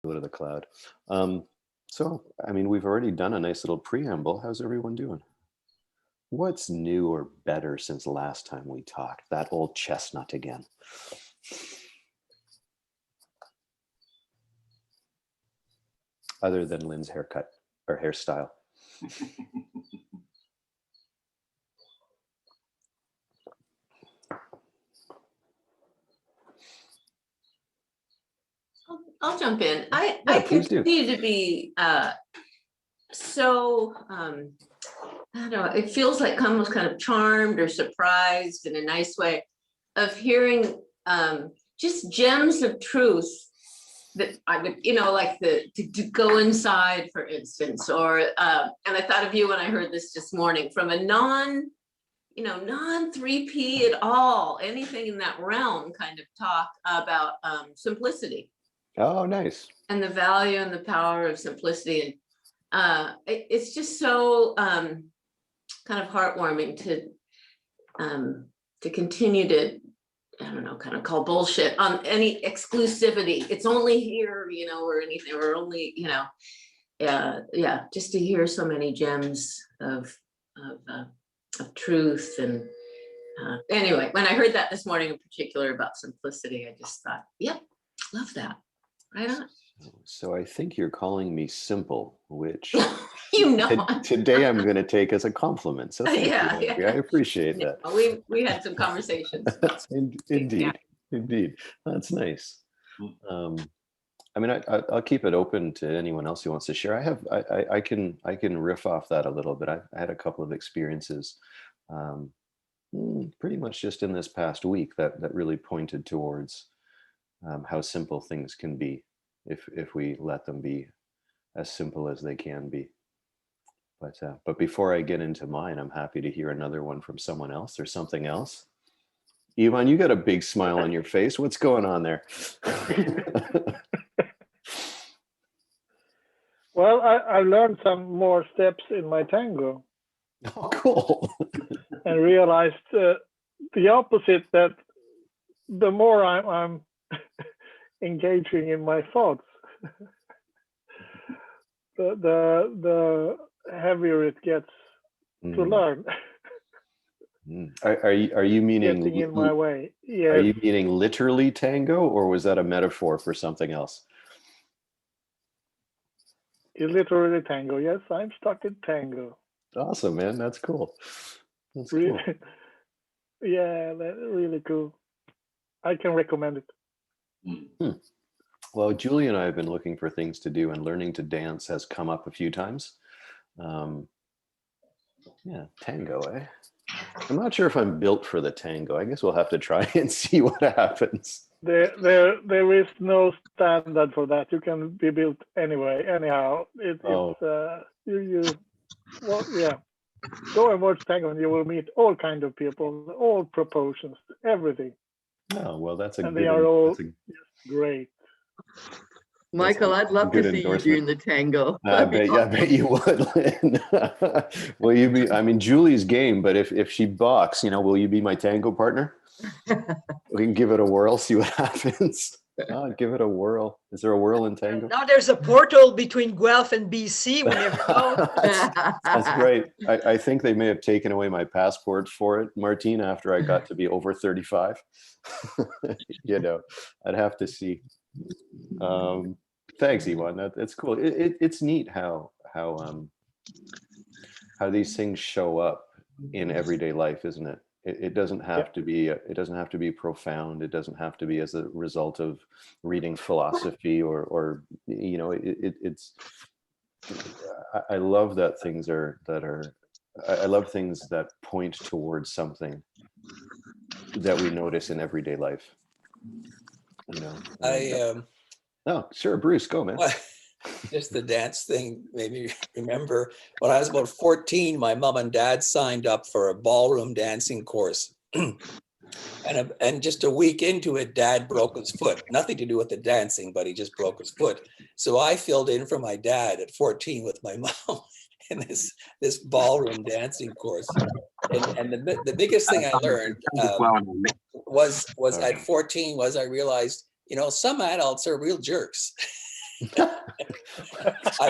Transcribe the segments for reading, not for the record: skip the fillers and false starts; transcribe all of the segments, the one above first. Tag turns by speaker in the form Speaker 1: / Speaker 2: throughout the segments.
Speaker 1: Go to the cloud. So, I mean, we've already done a nice little preamble. How's everyone doing? What's new or better since last time we talked? That old chestnut again. Other than Lynn's haircut or hairstyle.
Speaker 2: I'll jump in. I
Speaker 1: please do.
Speaker 2: continue to be so I don't know, it feels like almost kind of charmed or surprised in a nice way of hearing just gems of truth that I would, like to go inside, for instance, or and I thought of you when I heard this morning from a non 3P at all, anything in that realm kind of talk about simplicity.
Speaker 1: Oh, nice.
Speaker 2: And the value and the power of simplicity. And it's just so kind of heartwarming to continue to, I don't know, kind of call bullshit on any exclusivity. It's only here, or anything, or only, just to hear so many gems of truth. And anyway, when I heard that this morning in particular about simplicity, I just thought, yep, love that. Right on.
Speaker 1: So I think you're calling me simple, which today I'm going to take as a compliment. So thank you, I appreciate that.
Speaker 2: We had some conversations.
Speaker 1: Indeed. That's nice. I mean, I'll keep it open to anyone else who wants to share. I can riff off that a little bit. I had a couple of experiences, pretty much just in this past week that really pointed towards how simple things can be if we let them be as simple as they can be. But before I get into mine, I'm happy to hear another one from someone else or something else. Ivan, you got a big smile on your face. What's going on there?
Speaker 3: Well, I learned some more steps in my tango.
Speaker 1: Oh, cool.
Speaker 3: And realized the opposite, that the more I'm engaging in my thoughts, the heavier it gets to learn.
Speaker 1: Are you meaning
Speaker 3: getting in my way? Yeah.
Speaker 1: Are you meaning literally tango, or was that a metaphor for something else?
Speaker 3: It's literally tango. Yes, I'm stuck in tango.
Speaker 1: Awesome, man. That's cool. That's
Speaker 3: really,
Speaker 1: cool.
Speaker 3: Yeah, that's really cool. I can recommend it.
Speaker 1: Well, Julie and I have been looking for things to do, and learning to dance has come up a few times. Tango, eh? I'm not sure if I'm built for the tango. I guess we'll have to try and see what happens.
Speaker 3: There is no standard for that. You can be built anyway. Anyhow, Go and watch tango, and you will meet all kinds of people, all proportions, everything.
Speaker 1: Oh well,
Speaker 3: they are all great.
Speaker 4: Michael, I'd love to see you doing the tango.
Speaker 1: I bet you would, Lynn. Will you be? I mean, Julie's game, but if she balks, will you be my tango partner? We can give it a whirl, see what happens. Give it a whirl. Is there a whirl in tango?
Speaker 5: Now there's a portal between Guelph and BC. We never know.
Speaker 1: That's great. I think they may have taken away my passport for it, Martine, after I got to be over 35. I'd have to see. Thanks, Iwan. That's cool. It's neat how these things show up in everyday life, isn't it? It doesn't have to be. It doesn't have to be profound. It doesn't have to be as a result of reading philosophy or it's. I love that things I love things that point towards something that we notice in everyday life. Oh, sure, Bruce, go, man.
Speaker 6: Just the dance thing made me remember when I was about 14, my mom and dad signed up for a ballroom dancing course. And just a week into it, Dad broke his foot. Nothing to do with the dancing, but he just broke his foot. So I filled in for my dad at 14 with my mom in this ballroom dancing course. And the biggest thing I learned was at 14 was I realized, some adults are real jerks. But I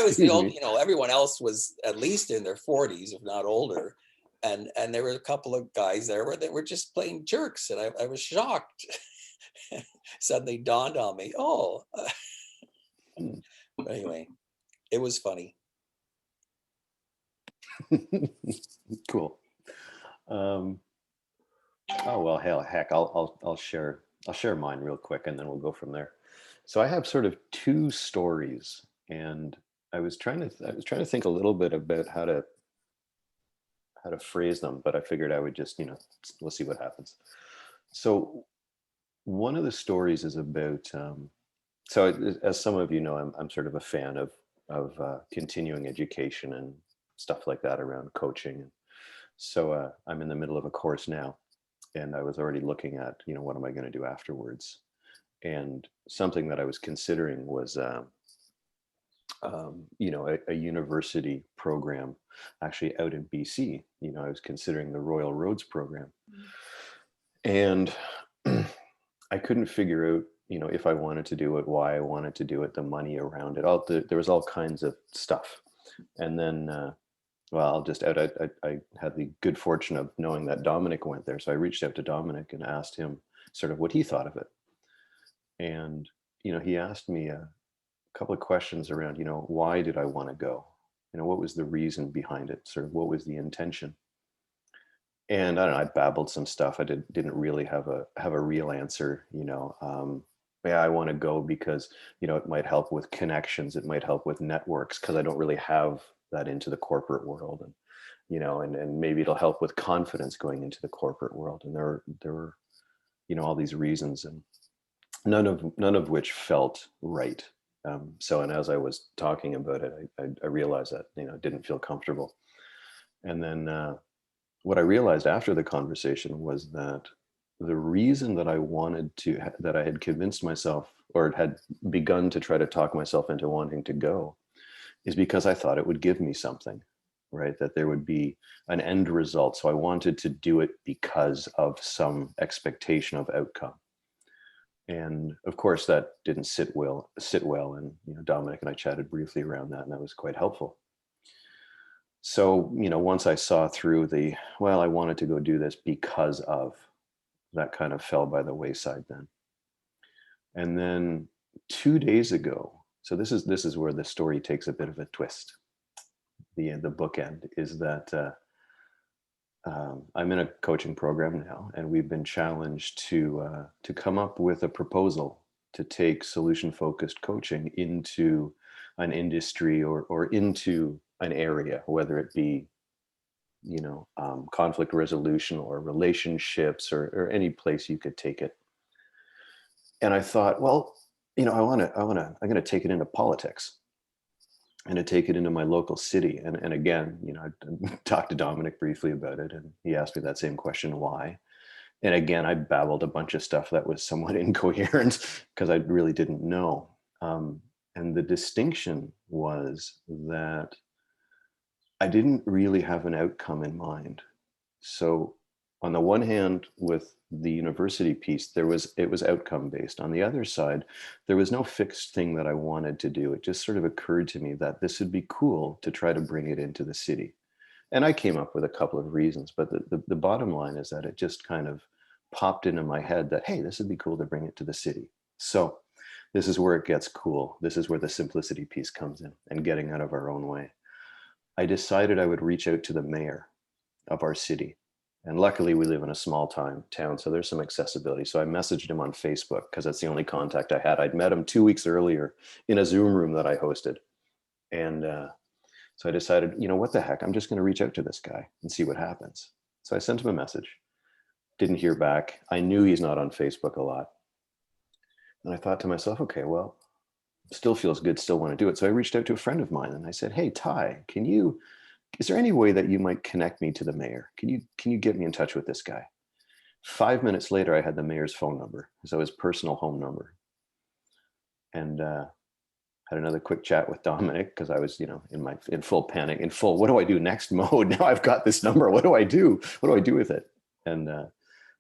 Speaker 6: was the old,
Speaker 1: me.
Speaker 6: everyone else was at least in their 40s, if not older. And there were a couple of guys there where they were just plain jerks. And I was shocked. Suddenly dawned on me, anyway, it was funny.
Speaker 1: Cool. Oh well, heck, I'll share mine real quick, and then we'll go from there. So I have sort of two stories, and I was trying to think a little bit about how to phrase them, but I figured I would just, we'll see what happens. So one of the stories is about, so as some of you know, I'm sort of a fan of continuing education and stuff like that around coaching. So I'm in the middle of a course now, and I was already looking at, what am I going to do afterwards? And something that I was considering was, a university program actually out in BC. I was considering the Royal Roads program. And I couldn't figure out, if I wanted to do it, why I wanted to do it, the money around it. There was all kinds of stuff. And then, I had the good fortune of knowing that Dominic went there. So I reached out to Dominic and asked him sort of what he thought of it. And, he asked me a couple of questions around, why did I want to go? What was the reason behind it? Sort of what was the intention? And I don't know, I babbled some stuff. I didn't really have a real answer, I want to go because, it might help with connections. It might help with networks, because I don't really have that into the corporate world. And, and maybe it'll help with confidence going into the corporate world. And there were, all these reasons, and none of which felt right. And as I was talking about it, I realized that, it didn't feel comfortable. And then what I realized after the conversation was that the reason that that I had convinced myself, or had begun to try to talk myself into wanting to go, is because I thought it would give me something, right? That there would be an end result. So I wanted to do it because of some expectation of outcome. And of course, that didn't sit well. And Dominic and I chatted briefly around that, and that was quite helpful. So once I saw through I wanted to go do this because of, that kind of fell by the wayside then. And then 2 days ago, so this is where the story takes a bit of a twist. The bookend is that I'm in a coaching program now, and we've been challenged to come up with a proposal to take solution-focused coaching into an industry or into an area, whether it be, conflict resolution or relationships or any place you could take it. And I thought, well, I'm going to take it into politics, and to take it into my local city. And again, I talked to Dominic briefly about it, and he asked me that same question, why? And again, I babbled a bunch of stuff that was somewhat incoherent because I really didn't know. And the distinction was that I didn't really have an outcome in mind. So on the one hand, with the university piece, it was outcome based. On the other side, there was no fixed thing that I wanted to do. It just sort of occurred to me that this would be cool to try to bring it into the city. And I came up with a couple of reasons, but the bottom line is that it just kind of popped into my head that, hey, this would be cool to bring it to the city. So this is where it gets cool. This is where the simplicity piece comes in, and getting out of our own way. I decided I would reach out to the mayor of our city. And luckily we live in a small town, so there's some accessibility. So I messaged him on Facebook because that's the only contact I had. I'd met him 2 weeks earlier in a Zoom room that I hosted. And so I decided, what the heck, I'm just going to reach out to this guy and see what happens. So I sent him a message, didn't hear back. I knew he's not on Facebook a lot. And I thought to myself, okay, well, still feels good, still want to do it. So I reached out to a friend of mine and I said, hey, Ty, is there any way that you might connect me to the mayor? Can you get me in touch with this guy? 5 minutes later, I had the mayor's phone number. So his personal home number. And had another quick chat with Dominic because I was, in full panic, what do I do next mode? Now I've got this number. What do I do? What do I do with it? And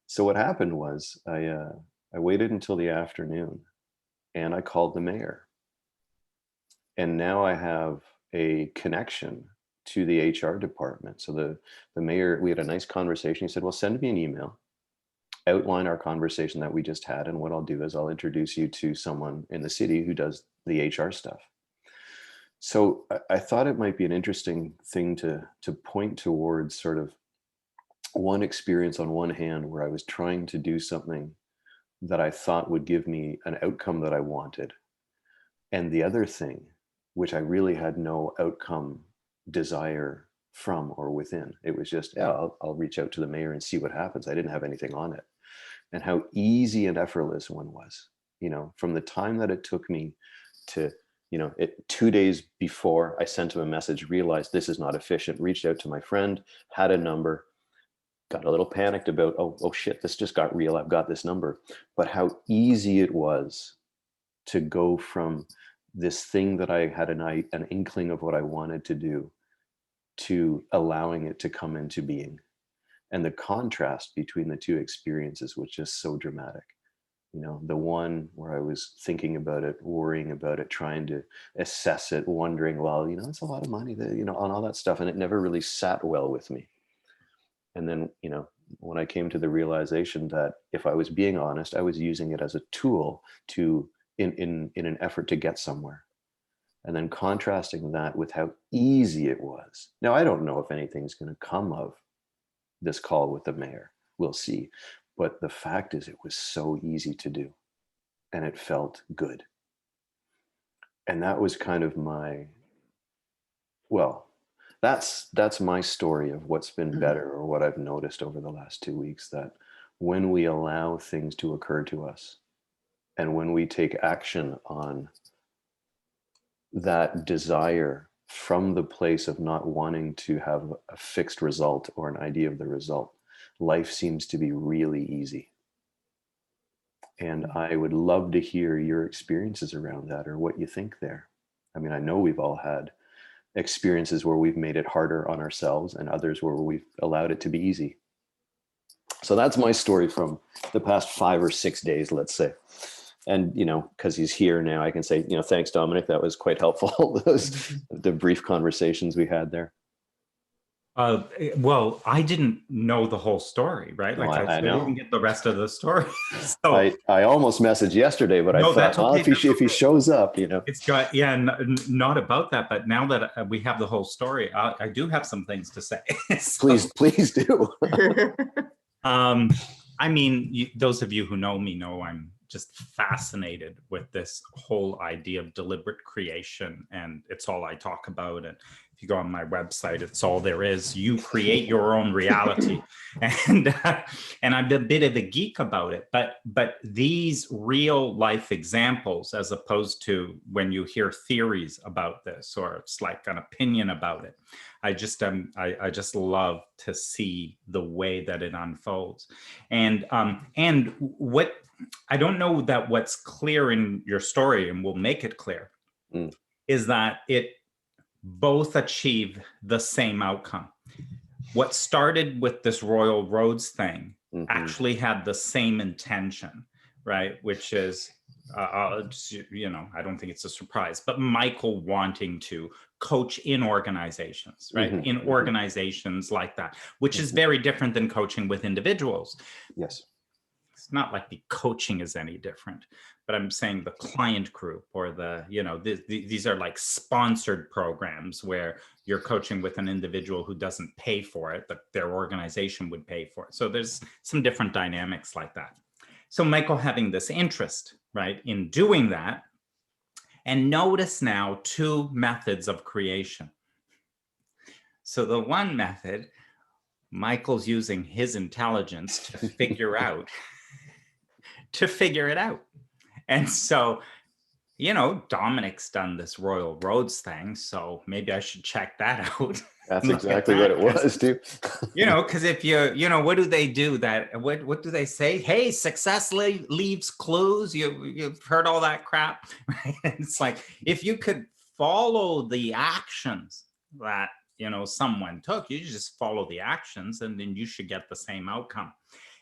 Speaker 1: so what happened was I waited until the afternoon, and I called the mayor, And now I have a connection to the HR department. So the mayor, we had a nice conversation. He said, well, send me an email, outline our conversation that we just had. And what I'll do is I'll introduce you to someone in the city who does the HR stuff. So I thought it might be an interesting thing to point towards, sort of one experience on one hand where I was trying to do something that I thought would give me an outcome that I wanted. And the other thing, which I really had no outcome desire from or within. It was just, yeah, I'll reach out to the mayor and see what happens. I didn't have anything on it. And how easy and effortless one was, you know, from the time that it took me to, you know, 2 days before I sent him a message, realized this is not efficient, reached out to my friend, had a number, got a little panicked about, oh shit, this just got real. I've got this number. But how easy it was to go from this thing that I had an inkling of what I wanted to do, to allowing it to come into being. And the contrast between the two experiences was just so dramatic. You know, the one where I was thinking about it, worrying about it, trying to assess it, wondering, well, you know, it's a lot of money, that, you know, on all that stuff. And it never really sat well with me. And then, you know, when I came to the realization that if I was being honest, I was using it as a tool to, in an effort to get somewhere. And then contrasting that with how easy it was. Now, I don't know if anything's going to come of this call with the mayor. We'll see. But the fact is, it was so easy to do. And it felt good. And that was kind of my, well, that's my story of what's been better, or what I've noticed over the last 2 weeks, that when we allow things to occur to us, and when we take action on that desire from the place of not wanting to have a fixed result or an idea of the result, life seems to be really easy. And I would love to hear your experiences around that, or what you think there. I mean, I know we've all had experiences where we've made it harder on ourselves, and others where we've allowed it to be easy. So that's my story from the past 5 or 6 days, let's say. And, you know, because he's here now, I can say, you know, thanks, Dominic. That was quite helpful. The brief conversations we had there.
Speaker 7: Well, I didn't know the whole story, right?
Speaker 1: No,
Speaker 7: Like I didn't get the rest of the story.
Speaker 1: So I almost messaged yesterday, but no, I thought, well, okay, if he shows up, you know.
Speaker 7: It's got, yeah, not about that. But now that we have the whole story, I do have some things to say. So,
Speaker 1: please do.
Speaker 7: I mean, those of you who know me know I'm just fascinated with this whole idea of deliberate creation, and it's all I talk about. And if you go on my website, it's all there is. You create your own reality, and I'm a bit of a geek about it. But these real life examples, as opposed to when you hear theories about this, or it's like an opinion about it, I just love to see the way that it unfolds. And what I don't know that what's clear in your story, and we'll make it clear, is that it both achieve the same outcome. What started with this Royal Roads thing actually had the same intention, right? Which is, you know, I don't think it's a surprise, but Michael wanting to coach in organizations, right? In organizations like that, which is very different than coaching with individuals.
Speaker 1: Yes.
Speaker 7: It's not like the coaching is any different, but I'm saying the client group, or the, you know, these are like sponsored programs where you're coaching with an individual who doesn't pay for it, but their organization would pay for it. So there's some different dynamics like that. So Michael having this interest, right, in doing that, and notice now 2 methods of creation. So the one method, Michael's using his intelligence to figure out it out. And so, you know, Dominic's done this Royal Roads thing, so maybe I should check that out.
Speaker 1: That's exactly what it was, too.
Speaker 7: You know, because if you know, what do they do? What do they say? Hey, success leaves clues. You've heard all that crap, right? It's like, if you could follow the actions that, you know, someone took, you just follow the actions, and then you should get the same outcome.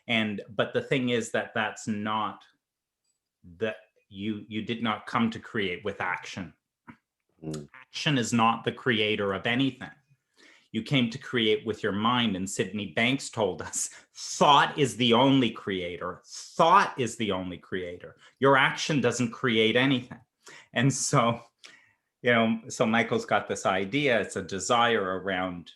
Speaker 7: But the thing is that's not, that you did not come to create with action. Action is not the creator of anything. You came to create with your mind, and Sydney Banks told us, thought is the only creator. Thought is the only creator. Your action doesn't create anything. And so, so Michael's got this idea, it's a desire around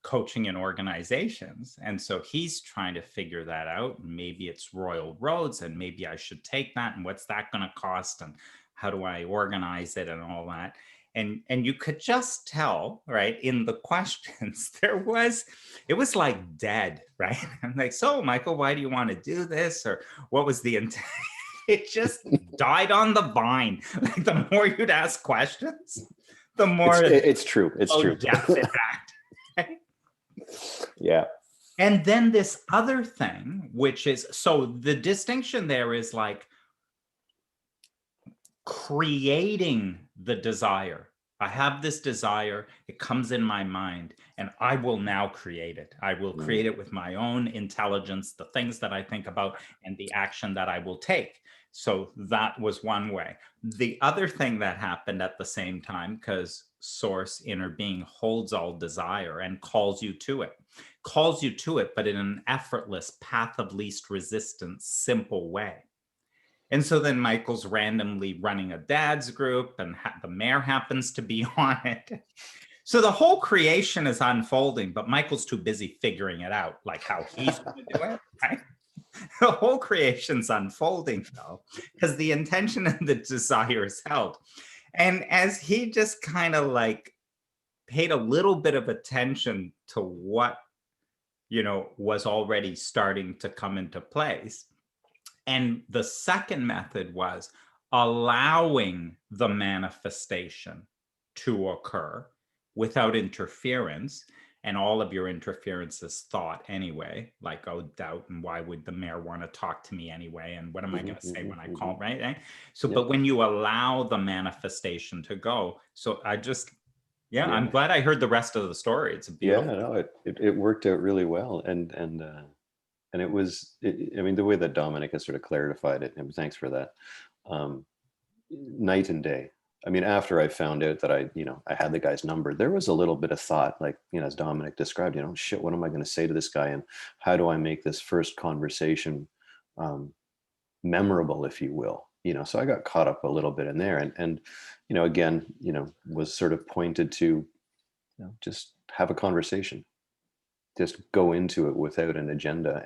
Speaker 7: coaching in organizations. And so he's trying to figure that out. And maybe it's Royal Roads, and maybe I should take that, and what's that going to cost, and how do I organize it, and all that. And you could just tell, right, in the questions, it was like dead, right? I'm like, so Michael, why do you want to do this? Or what was the intent? It just died on the vine. Like the more you'd ask questions, the more
Speaker 1: it's true. It's true.
Speaker 7: Depth it had.
Speaker 1: Yeah.
Speaker 7: And then this other thing, which is, so the distinction there is like creating the desire. I have this desire, it comes in my mind, and I will now create it. I will create it with my own intelligence, the things that I think about, and the action that I will take. So that was one way. The other thing that happened at the same time, because Source, inner being, holds all desire and calls you to it, but in an effortless, path of least resistance, simple way. And so then Michael's randomly running a dad's group, and the mayor happens to be on it. So the whole creation is unfolding, but Michael's too busy figuring it out, like how he's going to do it, right? The whole creation's unfolding though, because the intention and the desire is held. And as he just kind of like paid a little bit of attention to what, was already starting to come into place. And the second method was allowing the manifestation to occur without interference. And all of your interference is thought anyway, like, oh, doubt, and why would the mayor want to talk to me anyway? And what am I going to say when I call, right? So, but when you allow the manifestation to go, so I just, I'm glad I heard the rest of the story. It's a beautiful.
Speaker 1: Yeah, no, it worked out really well. And it was, I mean, the way that Dominic has sort of clarified it, and thanks for that, night and day. I mean, after I found out that I had the guy's number, there was a little bit of thought, like, as Dominic described, shit, what am I going to say to this guy? And how do I make this first conversation memorable, if you will? So I got caught up a little bit in there, and again, was sort of pointed to, just have a conversation, just go into it without an agenda.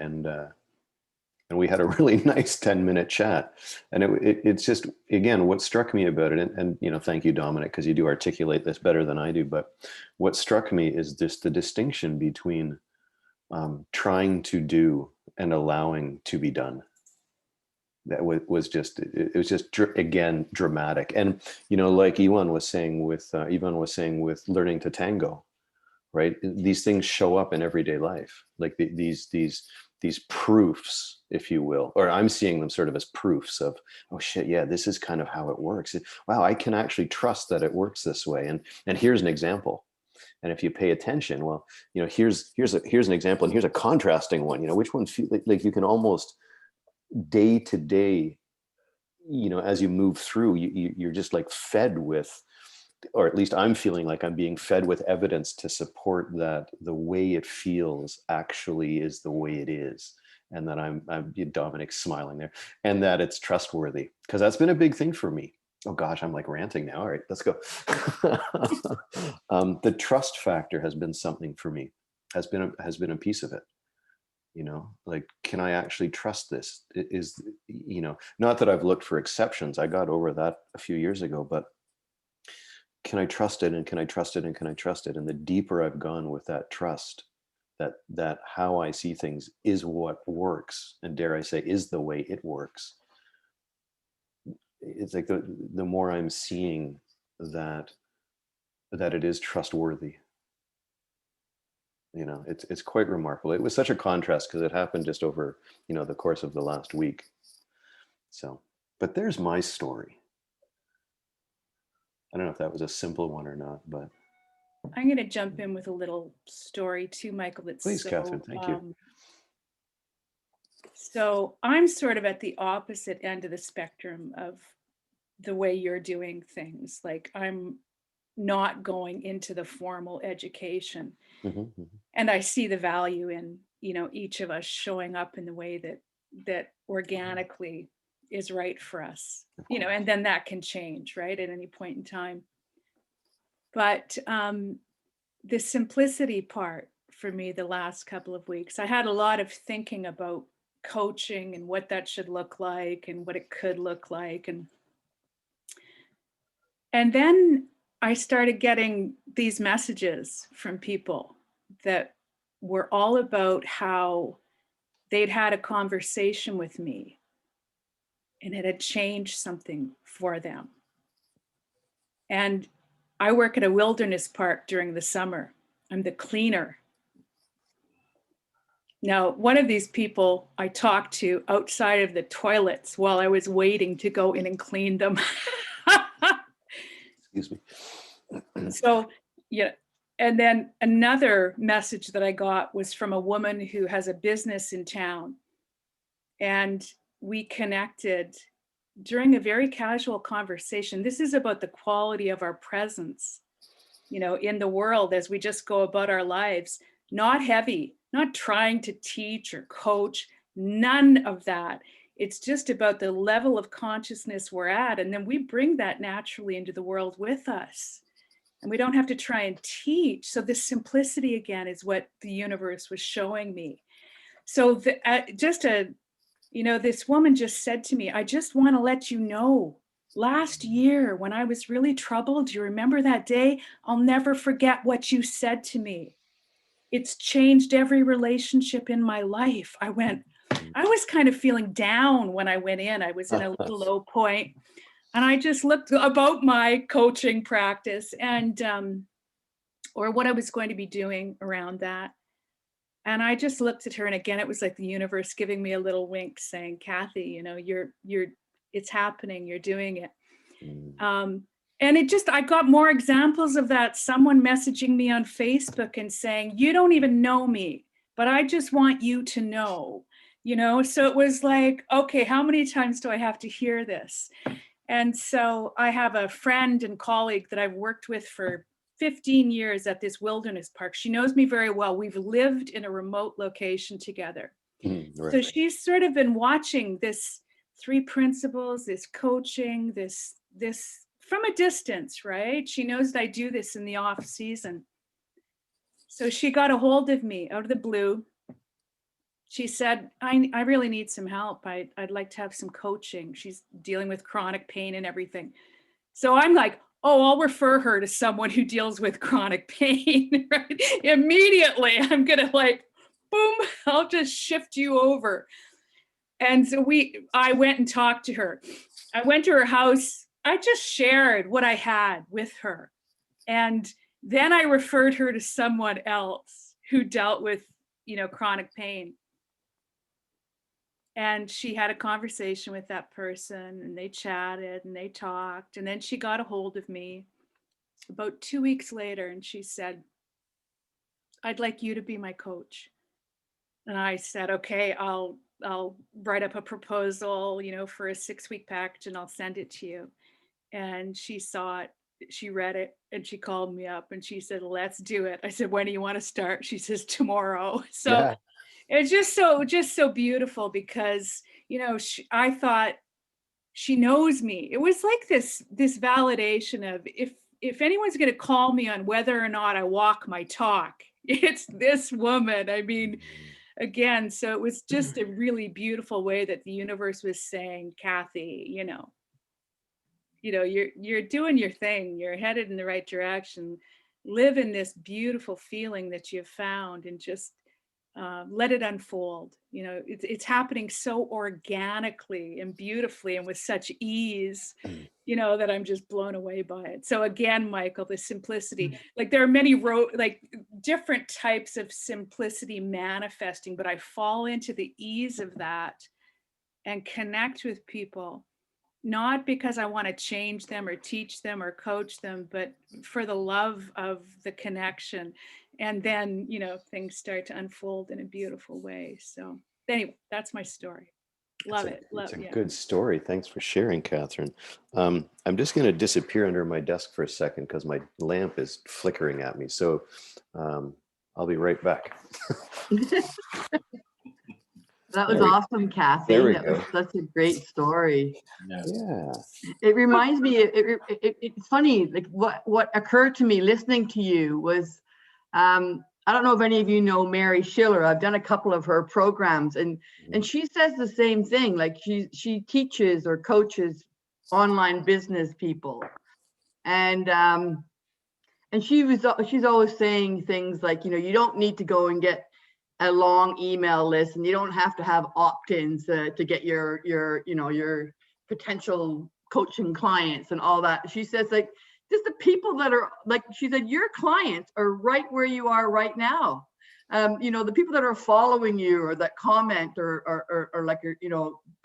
Speaker 1: And we had a really nice 10-minute chat. And it's just, again, what struck me about it, and thank you, Dominic, because you do articulate this better than I do. But what struck me is just the distinction between trying to do and allowing to be done. That was just, it was just, again, dramatic. And, like Iwan was saying with learning to tango, right? These things show up in everyday life, like these proofs, if you will, or I'm seeing them sort of as proofs of, oh shit, yeah, this is kind of how it works. Wow, I can actually trust that it works this way. And here's an example. And if you pay attention, well, here's an example, and here's a contrasting one. Which one feel like you can almost day to day, as you move through, you're just like fed with, or at least I'm feeling like I'm being fed with evidence to support that the way it feels actually is the way it is. And that I'm Dominic's smiling there, and that it's trustworthy, because that's been a big thing for me. Oh gosh, I'm like ranting now. All right, let's go. The trust factor has been something for me, has been a piece of it. Like, can I actually trust this? It is, not that I've looked for exceptions. I got over that a few years ago, but can I trust it? And can I trust it? And can I trust it? And the deeper I've gone with that trust, that how I see things is what works, and dare I say, is the way it works. It's like the more I'm seeing that it is trustworthy. It's quite remarkable. It was such a contrast because it happened just over, the course of the last week. So, but there's my story. I don't know if that was a simple one or not, but
Speaker 8: I'm going to jump in with a little story too, Michael.
Speaker 1: Please, Catherine, thank you.
Speaker 8: So I'm sort of at the opposite end of the spectrum of the way you're doing things. Like I'm not going into the formal education. And I see the value in, each of us showing up in the way that organically is right for us, and then that can change, right, at any point in time. But the simplicity part for me the last couple of weeks, I had a lot of thinking about coaching and what that should look like and what it could look like. And then I started getting these messages from people that were all about how they'd had a conversation with me and it had changed something for them. And I work at a wilderness park during the summer. I'm the cleaner. Now, one of these people I talked to outside of the toilets while I was waiting to go in and clean them.
Speaker 1: Excuse me.
Speaker 8: So, yeah. And then another message that I got was from a woman who has a business in town. And we connected during a very casual conversation. This is about the quality of our presence, in the world as we just go about our lives, not heavy, not trying to teach or coach, none of that. It's just about the level of consciousness we're at. And then we bring that naturally into the world with us. And we don't have to try and teach. So this simplicity again is what the universe was showing me. So this woman just said to me, I just want to let you know, last year when I was really troubled, you remember that day? I'll never forget what you said to me. It's changed every relationship in my life. I was kind of feeling down when I went in. I was in a little low point. And I just looked about my coaching practice and, or what I was going to be doing around that. And I just looked at her, and again, it was like the universe giving me a little wink saying, Kathy, it's happening, you're doing it. And I got more examples of that. Someone messaging me on Facebook and saying, you don't even know me, but I just want you to know, so it was like, okay, how many times do I have to hear this? And so I have a friend and colleague that I've worked with for 15 years at this wilderness park. She knows me very well. We've lived in a remote location together.
Speaker 1: Right.
Speaker 8: So she's sort of been watching this 3 principles, this coaching, this from a distance, right? She knows that I do this in the off season. So she got a hold of me out of the blue. She said, I really need some help. I'd like to have some coaching. She's dealing with chronic pain and everything. So I'm like, oh, I'll refer her to someone who deals with chronic pain, right? Immediately, I'm going to boom, I'll just shift you over. And so I went and talked to her. I went to her house. I just shared what I had with her. And then I referred her to someone else who dealt with, chronic pain. And she had a conversation with that person, and they chatted and they talked. And then she got a hold of me about 2 weeks later, and she said, I'd like you to be my coach. And I said, okay, I'll write up a proposal, for a 6-week package, and I'll send it to you. And she saw it, she read it, and she called me up and she said, let's do it. I said, when do you want to start? She says, tomorrow. So yeah. It's just so beautiful because, I thought she knows me. It was like this validation of if anyone's going to call me on whether or not I walk my talk, it's this woman. I mean, again, so it was just a really beautiful way that the universe was saying, Kathy, you're doing your thing. You're headed in the right direction. Live in this beautiful feeling that you've found and just let it unfold. It's happening so organically and beautifully and with such ease, that I'm just blown away by it. So again, Michael, the simplicity, there are many different types of simplicity manifesting, but I fall into the ease of that and connect with people, not because I want to change them or teach them or coach them, but for the love of the connection. And then, things start to unfold in a beautiful way. So anyway, that's my story. Love it.
Speaker 1: It's a
Speaker 8: Yeah.
Speaker 1: good story. Thanks for sharing, Catherine. I'm just going to disappear under my desk for a second because my lamp is flickering at me. So I'll be right back.
Speaker 4: That was
Speaker 1: There we-
Speaker 4: awesome, Kathy.
Speaker 1: there we
Speaker 4: That
Speaker 1: go.
Speaker 4: was such a great story.
Speaker 1: Yeah.
Speaker 4: It reminds me, it's funny, like what occurred to me listening to you was, I don't know if any of you know Mary Schiller. I've done a couple of her programs, and she says the same thing. Like she teaches or coaches online business people, and she's always saying things like, you don't need to go and get a long email list, and you don't have to have opt-ins to get your potential coaching clients and all that. She says, like, just the people that are, like she said, your clients are right where you are right now. The people that are following you or that comment or like,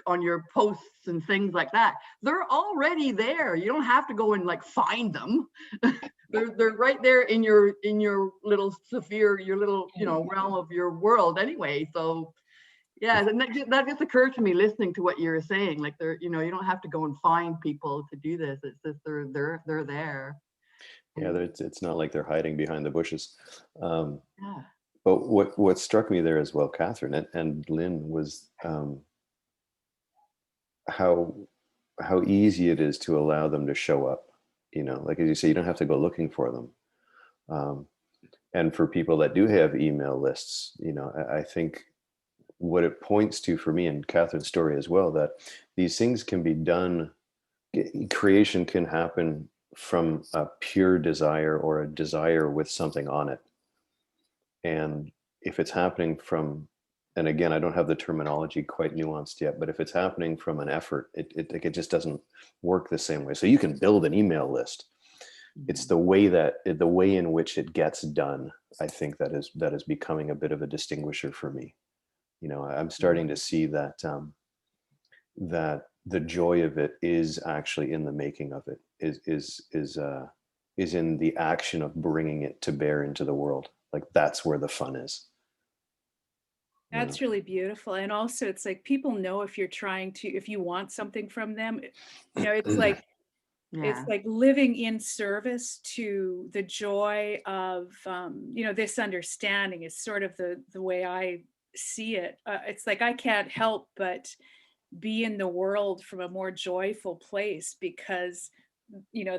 Speaker 4: on your posts and things like that, they're already there. You don't have to go and like find them. They're right there in your little sphere, your little, realm of your world anyway. So yeah, and that just occurred to me listening to what you were saying. Like you don't have to go and find people to do this. It's just they're there.
Speaker 1: Yeah, it's not like they're hiding behind the bushes.
Speaker 4: Yeah.
Speaker 1: But what struck me there as well, Catherine and Lynn, was how easy it is to allow them to show up. Like as you say, you don't have to go looking for them. And for people that do have email lists, I think what it points to for me, and Catherine's story as well, that these things can be done. Creation can happen from a pure desire or a desire with something on it. And if it's happening from, and again, I don't have the terminology quite nuanced yet, but if it's happening from an effort, it just doesn't work the same way. So you can build an email list. It's the way in which it gets done. I think that is becoming a bit of a distinguisher for me. I'm starting to see that that the joy of it is actually in the making of it, is in the action of bringing it to bear into the world. Like that's where the fun is.
Speaker 8: That's really beautiful. And also it's like people know if you want something from them, it's like,
Speaker 4: Yeah.
Speaker 8: it's like living in service to the joy of, this understanding is sort of the way I see it. It's like, I can't help but be in the world from a more joyful place because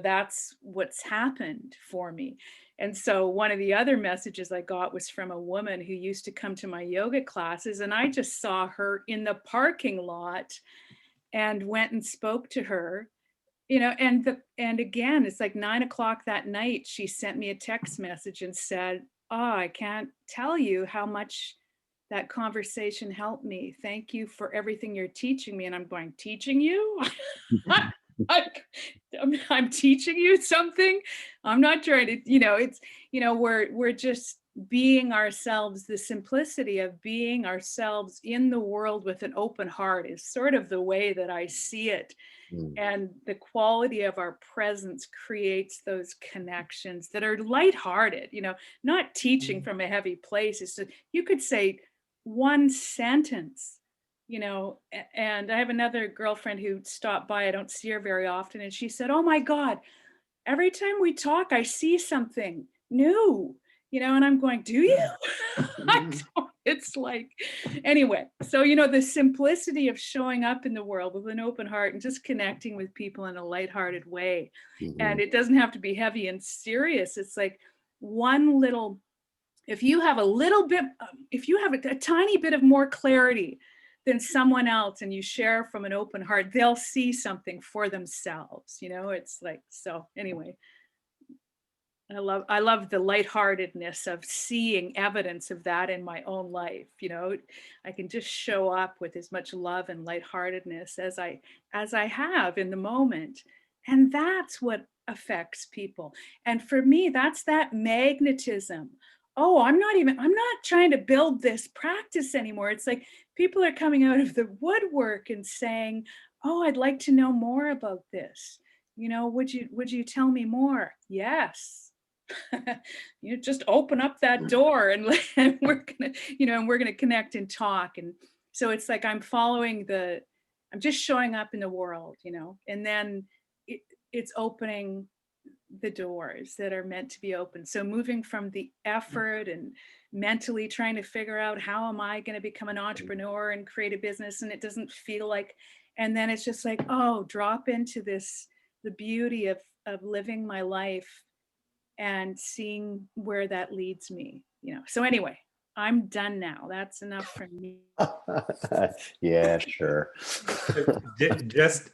Speaker 8: that's what's happened for me. And so one of the other messages I got was from a woman who used to come to my yoga classes, and I just saw her in the parking lot and went and spoke to her, and again, it's like 9:00 that night, she sent me a text message and said, "Oh, I can't tell you how much that conversation helped me. Thank you for everything you're teaching me." And I'm going, teaching you? I'm teaching you something. I'm not trying to, it's, we're just being ourselves. The simplicity of being ourselves in the world with an open heart is sort of the way that I see it. And the quality of our presence creates those connections that are lighthearted, not teaching from a heavy place. It's just, you could say one sentence, and I have another girlfriend who stopped by. I don't see her very often. And she said, "Oh my God, every time we talk, I see something new," and I'm going, "Do you?" It's like, anyway, so, the simplicity of showing up in the world with an open heart and just connecting with people in a lighthearted way. And it doesn't have to be heavy and serious. It's like one little, if you have a tiny bit of more clarity than someone else and you share from an open heart, they'll see something for themselves. It's like, so anyway, I love the lightheartedness of seeing evidence of that in my own life. I can just show up with as much love and lightheartedness as I have in the moment. And that's what affects people. And for me, that's that magnetism. Oh, I'm not trying to build this practice anymore. It's like people are coming out of the woodwork and saying, "Oh, I'd like to know more about this. Would you tell me more?" Yes. Just open up that door and we're gonna connect and talk. And so it's like I'm following the I'm just showing up in the world, you know, and then it's opening the doors that are meant to be open. So moving from the effort and mentally trying to figure out how am I going to become an entrepreneur and create a business, and it doesn't feel like, and then it's just like, oh, drop into this, the beauty of living my life and seeing where that leads me, you know. So anyway, I'm done now. That's enough for me.
Speaker 1: Yeah, sure.
Speaker 7: Just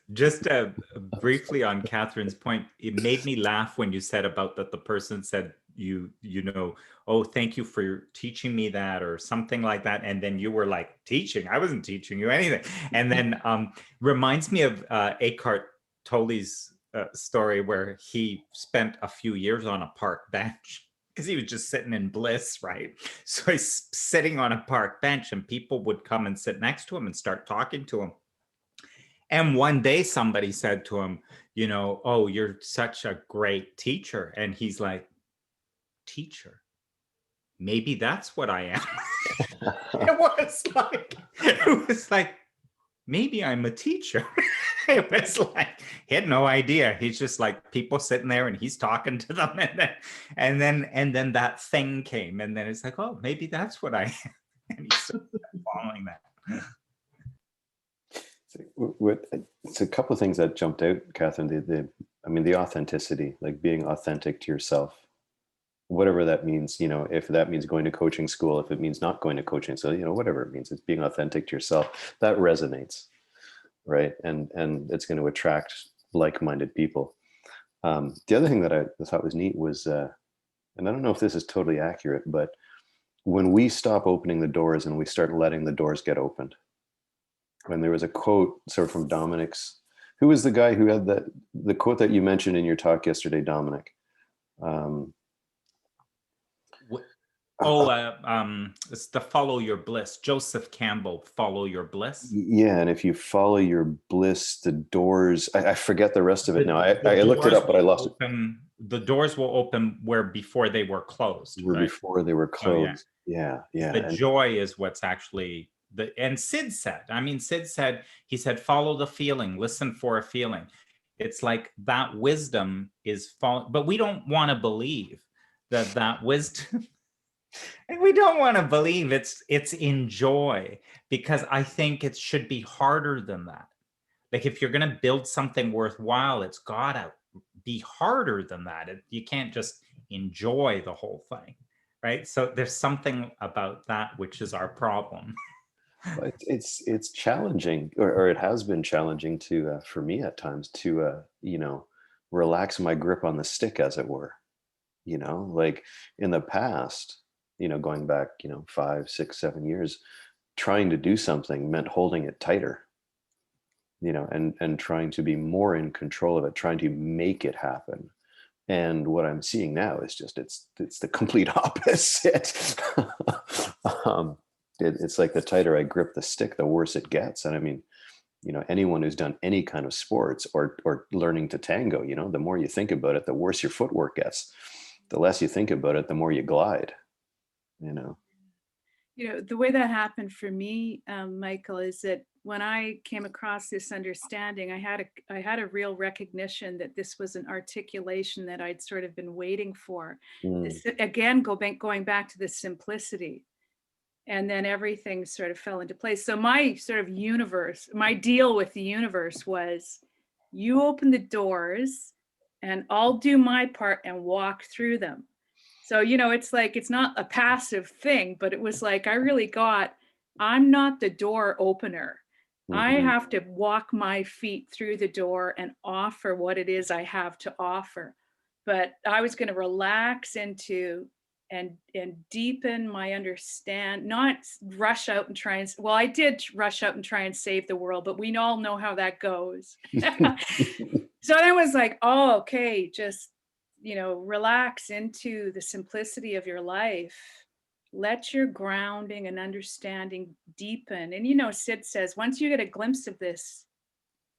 Speaker 7: briefly on Catherine's point, it made me laugh when you said about that the person said you know, oh, thank you for teaching me that, or something like that, and then you were like, teaching? I wasn't teaching you anything. And then reminds me of Eckhart Tolle's story where he spent a few years on a park bench because he was just sitting in bliss, right? So he's sitting on a park bench and people would come and sit next to him and start talking to him. And one day somebody said to him, you know, oh, you're such a great teacher. And he's like, teacher? Maybe that's what I am. It was like, maybe I'm a teacher. It was like, he had no idea. He's just like people sitting there and he's talking to them. And then that thing came. And then it's like, oh, maybe that's what I am. And he's following that.
Speaker 1: It's a couple of things that jumped out, Catherine. The authenticity, like being authentic to yourself, whatever that means, you know, if that means going to coaching school, if it means not going to coaching, so, you know, whatever it means, it's being authentic to yourself. That resonates, right? And it's going to attract like-minded people. The other thing that I thought was neat was, and I don't know if this is totally accurate, but when we stop opening the doors and we start letting the doors get opened, when there was a quote sort of from Dominic's, who was the guy who had the quote that you mentioned in your talk yesterday, Dominic?
Speaker 7: It's the Follow Your Bliss. Joseph Campbell, Follow Your Bliss.
Speaker 1: Yeah, and if you follow your bliss, the doors, I forget the rest of it now. I looked it up, but I lost it.
Speaker 7: The doors will open where before they were closed.
Speaker 1: Right? Before they were closed. Oh, yeah.
Speaker 7: The joy is what's actually and Sid said, he said, follow the feeling, listen for a feeling. It's like that wisdom is but we don't want to believe that wisdom. And we don't want to believe it's in joy, because I think it should be harder than that. Like if you're going to build something worthwhile, it's got to be harder than that. You can't just enjoy the whole thing, right? So there's something about that which is our problem.
Speaker 1: It's challenging, or it has been challenging to for me at times to you know, relax my grip on the stick, as it were. You know, like in the past, you know, going back, you know, 5, 6, 7 years, trying to do something meant holding it tighter, you know, and trying to be more in control of it, trying to make it happen. And what I'm seeing now is just, it's the complete opposite. It's like the tighter I grip the stick, the worse it gets. And I mean, you know, anyone who's done any kind of sports or learning to tango, you know, the more you think about it, the worse your footwork gets. The less you think about it, the more you glide, you know.
Speaker 8: You know, the way that happened for me, Michael, is that when I came across this understanding, I had a real recognition that this was an articulation that I'd sort of been waiting for. This, again, going back to the simplicity. And then everything sort of fell into place. So my sort of universe, my deal with the universe was, you open the doors and I'll do my part and walk through them. So, you know, it's like, it's not a passive thing, but it was like, I really I'm not the door opener. Mm-hmm. I have to walk my feet through the door and offer what it is I have to offer. But I was going to relax into and deepen my not rush out and try and, well, I did rush out and try and save the world, but we all know how that goes. So I was like, oh, okay, just, you know, relax into the simplicity of your life. Let your grounding and understanding deepen. And, you know, Sid says, once you get a glimpse of this,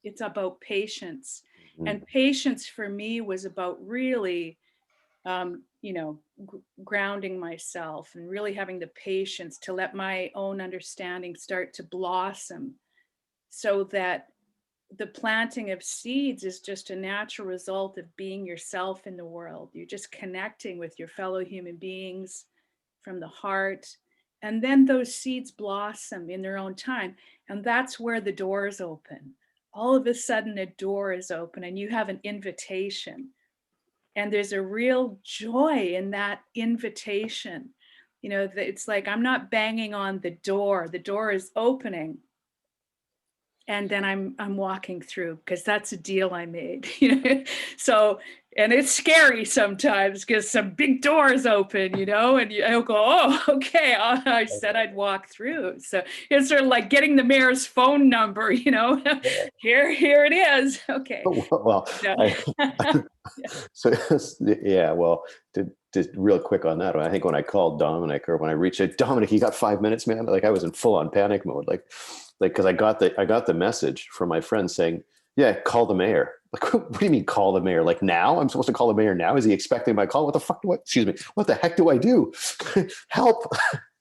Speaker 8: it's about patience. Mm-hmm. And patience for me was about really, you know, grounding myself and really having the patience to let my own understanding start to blossom so that the planting of seeds is just a natural result of being yourself in the world. You're just connecting with your fellow human beings from the heart. And then those seeds blossom in their own time. And that's where the doors open. All of a sudden, a door is open and you have an invitation. And there's a real joy in that invitation. You know, it's like, I'm not banging on the door is opening. And then I'm walking through, because that's a deal I made. You know? So, and it's scary sometimes because some big doors open, you know, and I'll go, oh, okay. I said I'd walk through. So it's sort of like getting the mayor's phone number, you know, here it is. Okay.
Speaker 1: Well, so yeah, well, just real quick on that one. I think when I called Dominic, or when I reached out, Dominic, you got 5 minutes, man? Like I was in full on panic mode. Like, because I got the message from my friend saying, yeah, call the mayor. Like, what do you mean call the mayor? Like now? I'm supposed to call the mayor now? Is he expecting my call? What the fuck? Excuse me. What the heck do I do? Help.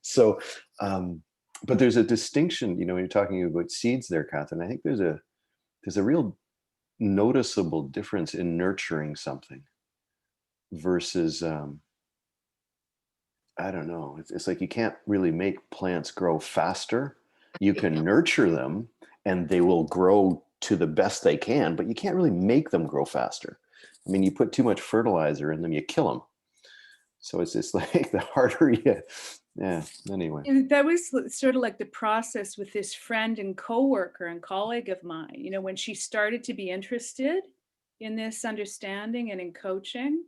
Speaker 1: So, but there's a distinction, you know, when you're talking about seeds there, Catherine. I think there's a real noticeable difference in nurturing something versus, I don't know. It's like you can't really make plants grow faster. You can nurture them and they will grow to the best they can, but you can't really make them grow faster. I mean, you put too much fertilizer in them, you kill them. So it's just like the harder you, yeah, anyway.
Speaker 8: And that was sort of like the process with this friend and coworker and colleague of mine, you know, when she started to be interested in this understanding and in coaching.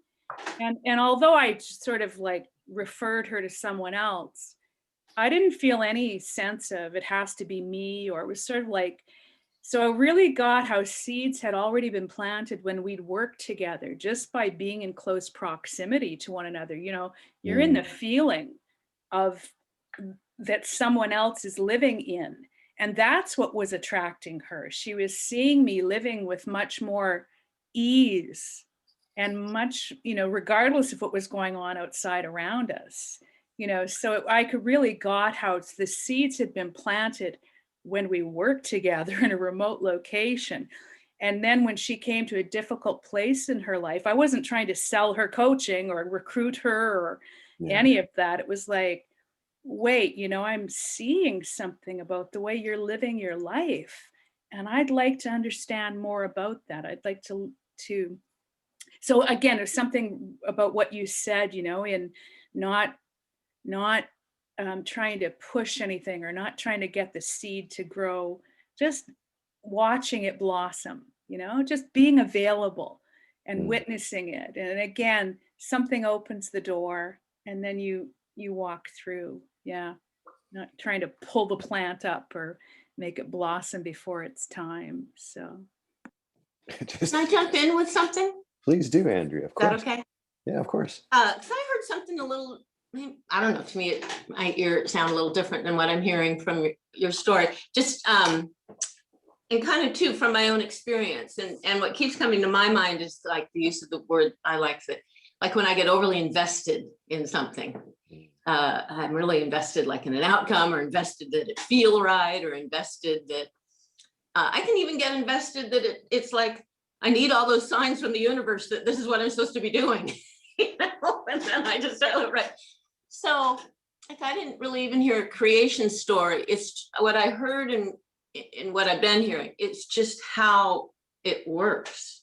Speaker 8: And although I sort of like referred her to someone else, I didn't feel any sense of it has to be me, or it was sort of like, so I really got how seeds had already been planted when we'd worked together, just by being in close proximity to one another. You know, you're in the feeling of that someone else is living in. And that's what was attracting her. She was seeing me living with much more ease and much, you know, regardless of what was going on outside around us. You know, so I could really got how the seeds had been planted when we worked together in a remote location. And then when she came to a difficult place in her life, I wasn't trying to sell her coaching or recruit her or any of that. It was like, wait, you know, I'm seeing something about the way you're living your life. And I'd like to understand more about that. I'd like to so again, there's something about what you said, you know, in not trying to push anything or not trying to get the seed to grow, just watching it blossom, you know, just being available and witnessing it. And again, something opens the door and then you walk through. Yeah. Not trying to pull the plant up or make it blossom before it's time. So.
Speaker 2: Can I jump in with something?
Speaker 1: Please do, Andrea. Of course.
Speaker 2: Is that okay?
Speaker 1: Yeah, of course.
Speaker 2: Because I heard something a little, I don't know, to me, my ear sound a little different than what I'm hearing from your story. Just, and kind of too, from my own experience. And what keeps coming to my mind is like the use of the word, I like that, like when I get overly invested in something. I'm really invested like in an outcome, or invested that it feel right, or invested that I can even get invested that it's like, I need all those signs from the universe that this is what I'm supposed to be doing. You know? And then I just start, right. So like, I didn't really even hear a creation story. It's what I heard in what I've been hearing. It's just how it works.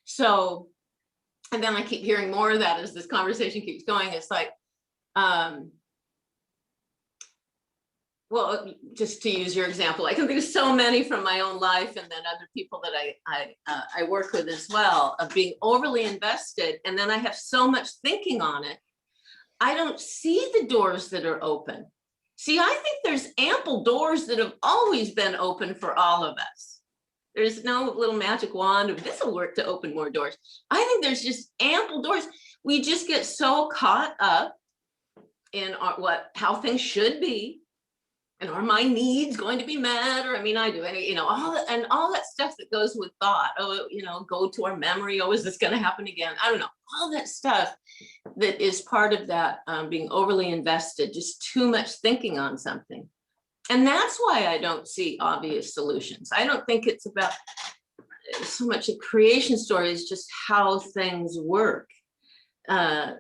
Speaker 2: So, and then I keep hearing more of that as this conversation keeps going. It's like, well, just to use your example, I can think of so many from my own life and then other people that I work with as well, of being overly invested. And then I have so much thinking on it. I don't see the doors that are open. See, I think there's ample doors that have always been open for all of us. There's no little magic wand of this will work to open more doors. I think there's just ample doors. We just get so caught up in how things should be. And are my needs going to be met? Or I mean, I do, and you know, all that stuff that goes with thought. Oh, you know, go to our memory. Oh, is this going to happen again? I don't know. All that stuff that is part of that being overly invested, just too much thinking on something. And that's why I don't see obvious solutions. I don't think it's about so much a creation story, is just how things work. And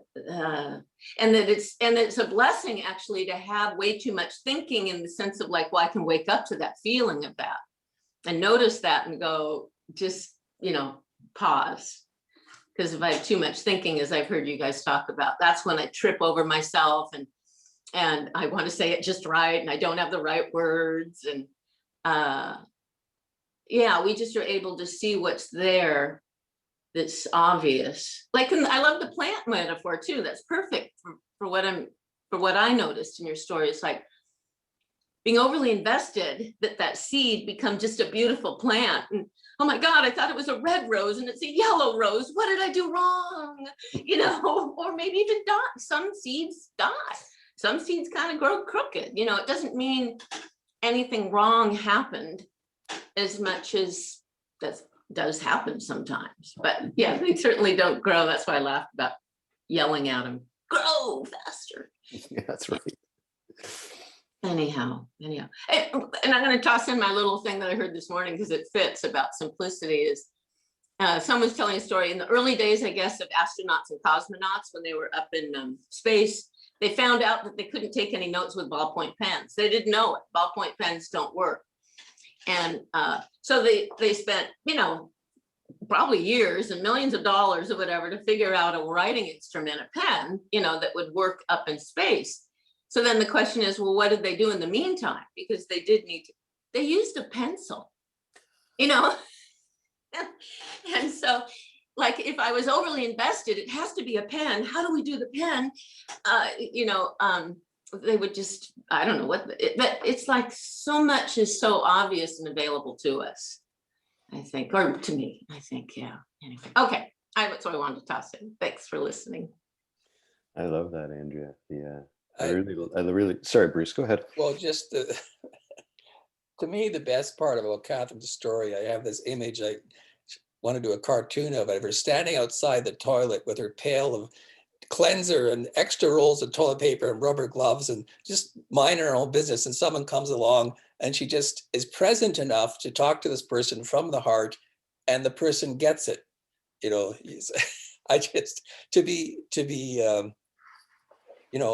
Speaker 2: that it's a blessing actually to have way too much thinking, in the sense of like, well, I can wake up to that feeling of that and notice that and go, just, pause. Because if I have too much thinking, as I've heard you guys talk about, that's when I trip over myself, and I want to say it just right, and I don't have the right words. And we just are able to see what's there that's obvious. Like, I love the plant metaphor too. That's perfect for what I noticed in your story. It's like being overly invested, that seed become just a beautiful plant. And oh my God, I thought it was a red rose and it's a yellow rose. What did I do wrong? Or maybe even some seeds die. Some seeds kind of grow crooked. It doesn't mean anything wrong happened, as much as that does happen sometimes. But yeah, they certainly don't grow. That's why I laughed about yelling at them, grow faster.
Speaker 1: Yeah, that's right.
Speaker 2: Anyhow. And I'm going to toss in my little thing that I heard this morning, because it fits, about simplicity. Is someone's telling a story in the early days, I guess, of astronauts and cosmonauts, when they were up in space. They found out that they couldn't take any notes with ballpoint pens. They didn't know it. Ballpoint pens don't work. And so they spent, probably years and millions of dollars or whatever to figure out a writing instrument, a pen, that would work up in space. So then the question is, well, what did they do in the meantime? Because they did need to, they used a pencil, and so, like, if I was overly invested, it has to be a pen. How do we do the pen? They would just, I don't know what, but it's like so much is so obvious and available to us, I think, or to me, I think, yeah. Anyway, okay, that's what I wanted to toss in. Thanks for listening.
Speaker 1: I love that, Andrea. Yeah, I really, sorry, Bruce, go ahead.
Speaker 6: Well, just to me, the best part about Catherine's story, I have this image I want to do a cartoon of her standing outside the toilet with her pail of cleanser and extra rolls of toilet paper and rubber gloves, and just minding her own business. And someone comes along and she just is present enough to talk to this person from the heart, and the person gets it. I just to be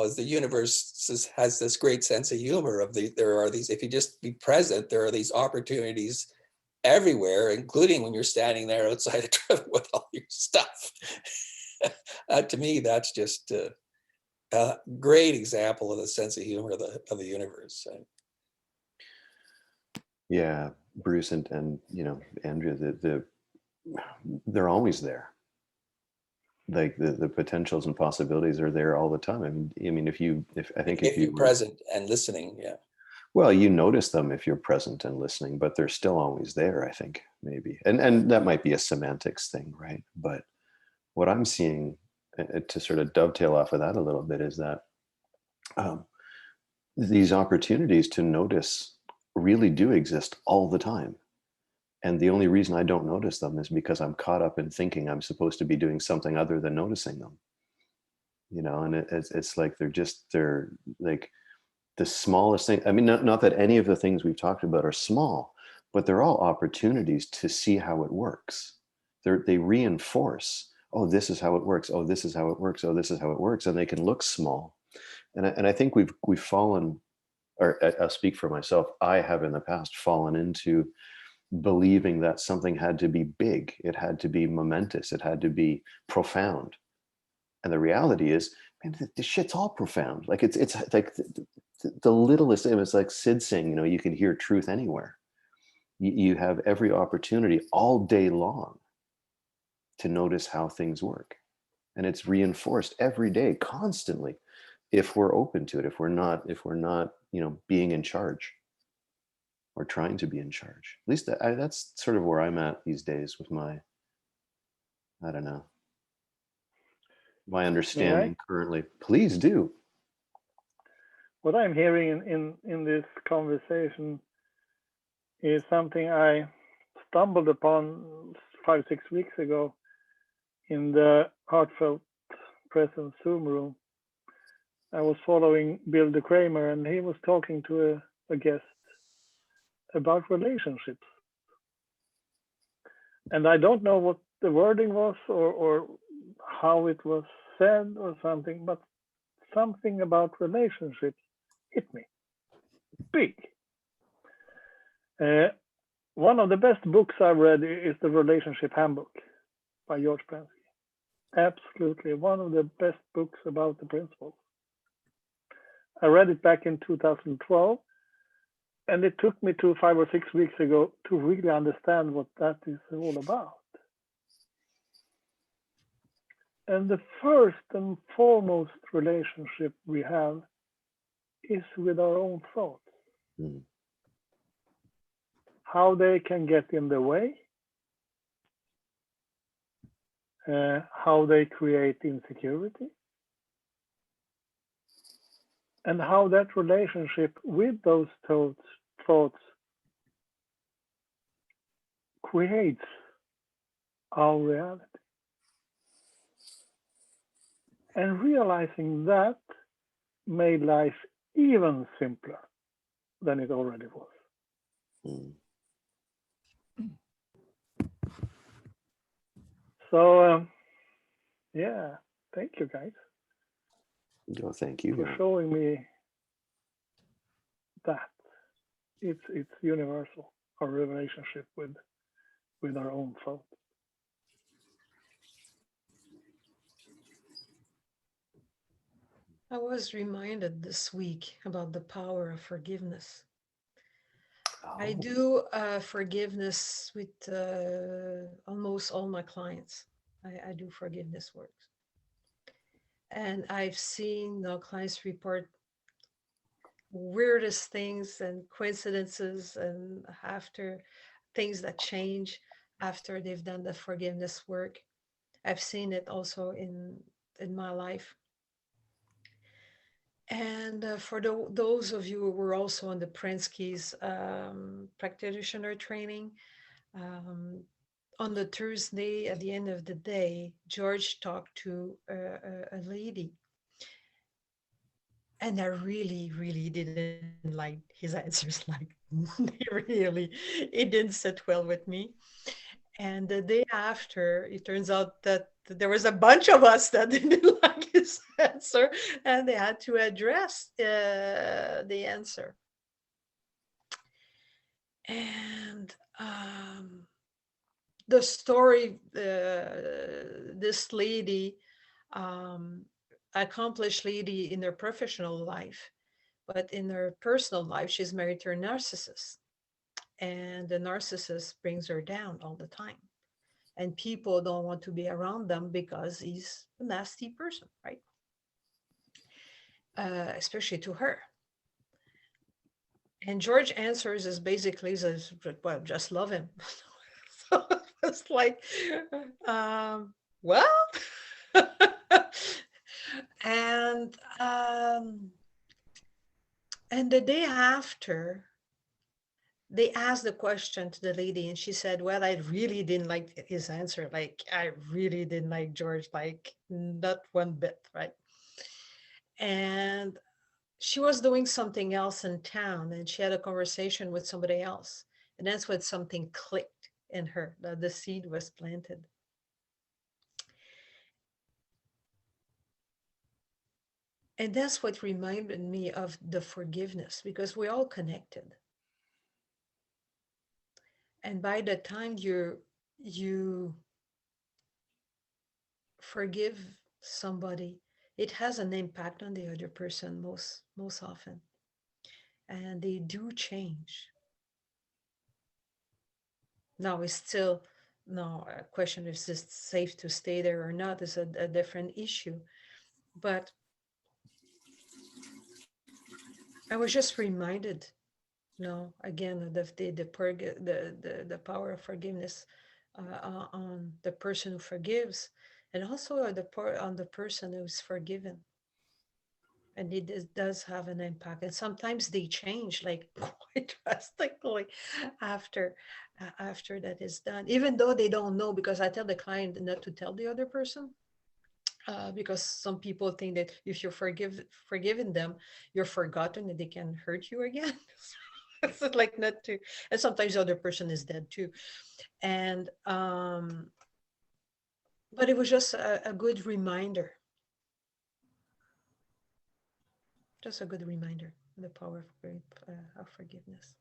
Speaker 6: as the universe has this great sense of humor there are these, if you just be present, there are these opportunities everywhere, including when you're standing there outside the toilet with all your stuff. To me, that's just a great example of the sense of humor of the universe.
Speaker 1: Yeah, Bruce and Andrea, they're always there. Like the potentials and possibilities are there all the time. I mean, if you're
Speaker 6: present and listening, yeah.
Speaker 1: Well, you notice them if you're present and listening, but they're still always there, I think, maybe. And that might be a semantics thing, right? But what I'm seeing, to sort of dovetail off of that a little bit, is that these opportunities to notice really do exist all the time. And the only reason I don't notice them is because I'm caught up in thinking I'm supposed to be doing something other than noticing them. And it's like they're like the smallest thing. I mean, not that any of the things we've talked about are small, but they're all opportunities to see how it works. They reinforce, oh, this is how it works. Oh, this is how it works. Oh, this is how it works. And they can look small. And I think we've fallen, or I'll speak for myself, I have in the past fallen into believing that something had to be big, it had to be momentous, it had to be profound. And the reality is, man, this shit's all profound. Like it's like the littlest thing. It's like Sid saying, you can hear truth anywhere. You have every opportunity all day long to notice how things work. And it's reinforced every day, constantly, if we're open to it, if we're not, being in charge or trying to be in charge. At least that's sort of where I'm at these days with my understanding currently. Please do.
Speaker 3: What I'm hearing in this conversation is something I stumbled upon 5-6 weeks ago in the Heartfelt Presence Zoom room. I was following Bill de Kramer, and he was talking to a guest about relationships. And I don't know what the wording was or how it was said or something, but something about relationships hit me big. One of the best books I've read is The Relationship Handbook by George Pransky. Absolutely one of the best books about the principles. I read it back in 2012, and it took me to 5 or 6 weeks ago to really understand what that is all about. And the first and foremost relationship we have is with our own thoughts.
Speaker 1: Mm.
Speaker 3: How they can get in the way, how they create insecurity, and how that relationship with those thoughts creates our reality. And realizing that made life even simpler than it already was.
Speaker 1: Mm.
Speaker 3: So, yeah, thank you guys
Speaker 1: Oh, thank you.
Speaker 3: for showing me that it's universal, our relationship with our own thoughts.
Speaker 5: I was reminded this week about the power of forgiveness. I
Speaker 1: Oh.
Speaker 5: do forgiveness with almost all my clients. I do forgiveness work. And I've seen clients report weirdest things and coincidences, and after things that change after they've done the forgiveness work. I've seen it also in my life. And for those of you who were also on the Prensky's practitioner training, on the Thursday at the end of the day, George talked to a lady. And I really, really didn't like his answers. Like, it didn't sit well with me. And the day after, it turns out that there was a bunch of us that didn't like his answer, and they had to address the answer. And the story, this lady, accomplished lady in her professional life, but in her personal life, she's married to a narcissist. And the narcissist brings her down all the time. And people don't want to be around them because he's a nasty person, right? Especially to her. And George answers is basically says, well, just love him. So it's like, well, and the day after, they asked the question to the lady, and she said, well, I really didn't like his answer. Like, I really didn't like George, like, not one bit, right? And she was doing something else in town, and she had a conversation with somebody else. And that's when something clicked in her, that the seed was planted. And that's what reminded me of the forgiveness, because we're all connected. And by the time you forgive somebody, it has an impact on the other person most often. And they do change. Now it's still a question if it's safe to stay there or not is a different issue. But I was just reminded, again, of the power of forgiveness on the person who forgives, and also on the person who's forgiven. And it does have an impact. And sometimes they change like quite drastically after that is done, even though they don't know, because I tell the client not to tell the other person. because some people think that if you're forgiving them, you're forgotten and they can hurt you again. It's like not to, and sometimes the other person is dead too. And but it was just a good reminder. Just a good reminder of the power of forgiveness.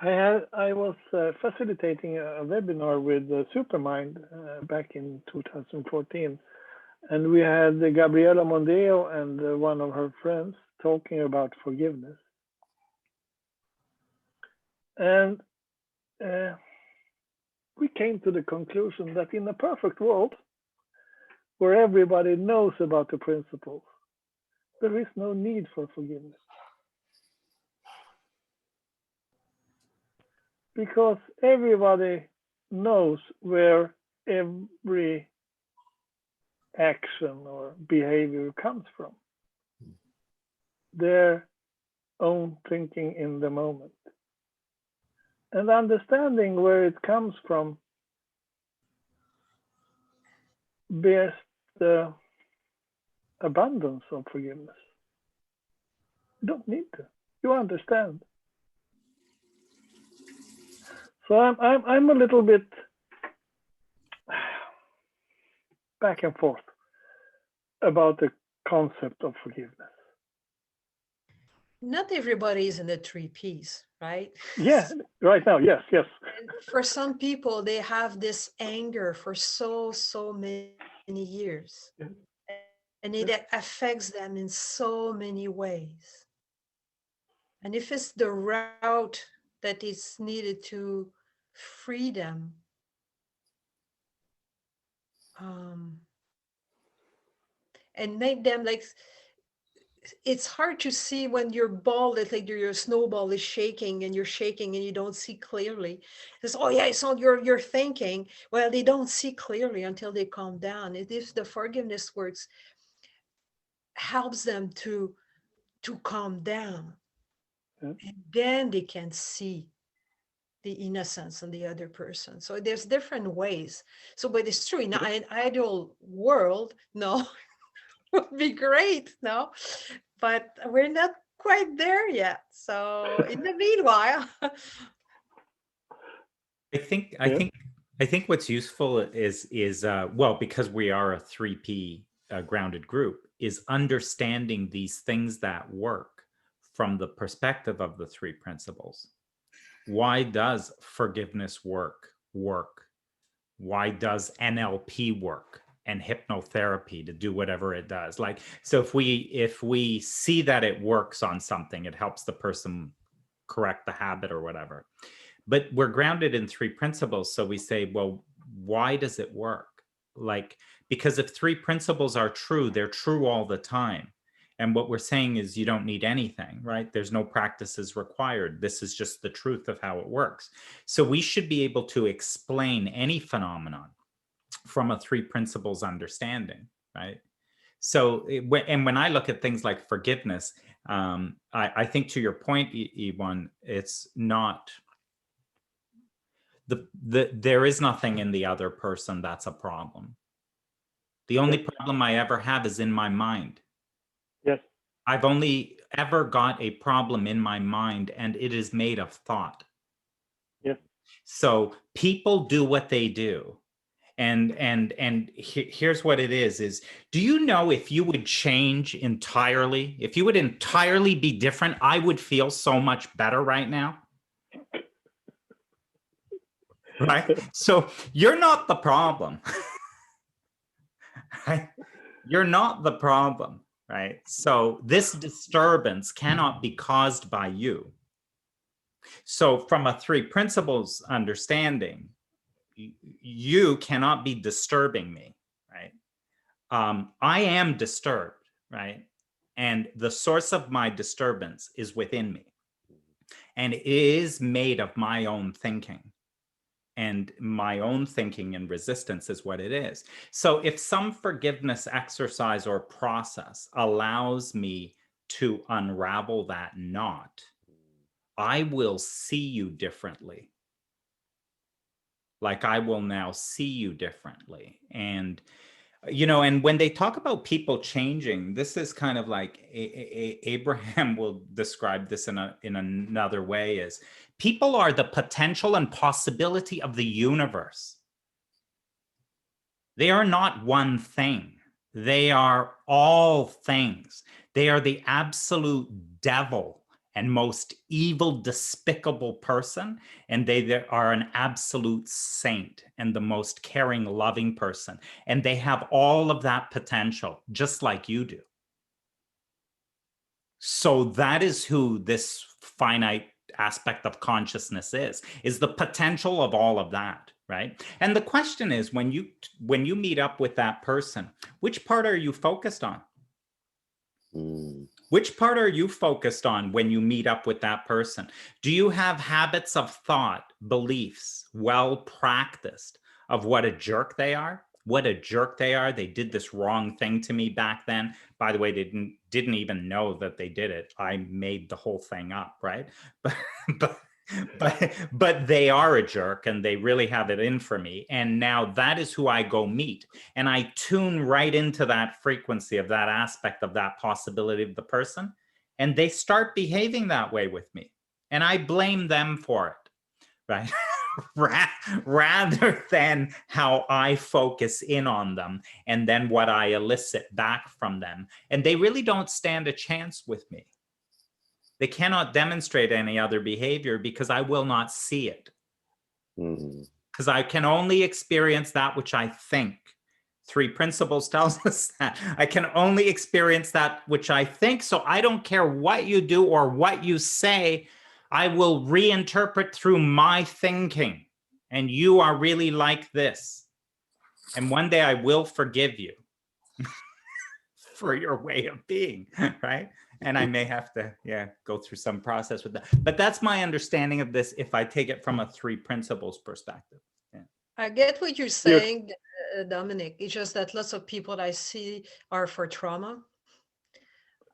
Speaker 3: I was facilitating a webinar with Supermind back in 2014, and we had Gabriela Mondeo and one of her friends talking about forgiveness. And we came to the conclusion that in a perfect world, where everybody knows about the principles, there is no need for forgiveness. Because everybody knows where every action or behavior comes from. Their own thinking in the moment. And understanding where it comes from bears the abundance of forgiveness. You don't need to. You understand. So I'm a little bit back and forth about the concept of forgiveness.
Speaker 5: Not everybody is in the 3 Ps, right?
Speaker 3: Yeah, right now, yes.
Speaker 5: And for some people, they have this anger for so many years.
Speaker 3: Yeah.
Speaker 5: And it affects them in so many ways. And if it's the route that is needed to free them, and make them like, it's hard to see when your ball is like your snowball is shaking and you're shaking and you don't see clearly. It's, oh yeah, it's all you're thinking. Well, they don't see clearly until they calm down. It is the forgiveness works helps them to calm down.
Speaker 3: Yeah.
Speaker 5: And then they can see the innocence in the other person. So there's different ways. So, but it's true, in an ideal world, no, would be great, no? But we're not quite there yet. So in the meanwhile.
Speaker 7: I think what's useful is well, because we are a 3P grounded group, is understanding these things that work from the perspective of the 3 principles. Why does forgiveness work? Why does NLP work and hypnotherapy to do whatever it does? Like, so if we see that it works on something, it helps the person correct the habit or whatever. But we're grounded in 3 principles. So we say, well, why does it work? Like, because if 3 principles are true, they're true all the time. And what we're saying is you don't need anything, right? There's no practices required. This is just the truth of how it works. So we should be able to explain any phenomenon from a 3 principles understanding, right? So, and when I look at things like forgiveness, I think to your point, Yvonne, it's not, there is nothing in the other person that's a problem. The only problem I ever have is in my mind.
Speaker 3: Yes.
Speaker 7: I've only ever got a problem in my mind, and it is made of thought.
Speaker 3: Yes.
Speaker 7: So people do what they do. And here's what it is, do you know if you would change entirely, if you would entirely be different, I would feel so much better right now? Right? So you're not the problem. Right? You're not the problem, right? So this disturbance cannot be caused by you. So from a 3 principles understanding, you cannot be disturbing me, right? I am disturbed, right? And the source of my disturbance is within me. And it is made of my own thinking. and my own thinking and resistance is what it is. So if some forgiveness exercise or process allows me to unravel that knot, I will see you differently. Like I will now see you differently. And, you know, and when they talk about people changing, this is kind of like Abraham will describe this in another way, is people are the potential and possibility of the universe. They are not one thing. They are all things. They are the absolute devil and most evil, despicable person, and they are an absolute saint and the most caring, loving person. And they have all of that potential, just like you do. So that is who this finite aspect of consciousness is the potential of all of that, right? And the question is, when you meet up with that person, which part are you focused on? Which part are you focused on when you meet up with that person? Do you have habits of thought, beliefs, well practiced, of what a jerk they are? What a jerk they are. They did this wrong thing to me back then. By the way, they didn't even know that they did it. I made the whole thing up, right? But they are a jerk and they really have it in for me. And now that is who I go meet. And I tune right into that frequency of that aspect of that possibility of the person. And they start behaving that way with me. And I blame them for it, right? Rather than how I focus in on them and then what I elicit back from them. And they really don't stand a chance with me. They cannot demonstrate any other behavior because I will not see it. Because I can only experience that which I think. 3 Principles tells us that. I can only experience that which I think. So I don't care what you do or what you say. I will reinterpret through my thinking. And you are really like this. And one day I will forgive you for your way of being, right? And I may have to, go through some process with that. But that's my understanding of this if I take it from a 3 Principles perspective. Yeah.
Speaker 5: I get what you're saying, Dominic. It's just that lots of people I see are for trauma.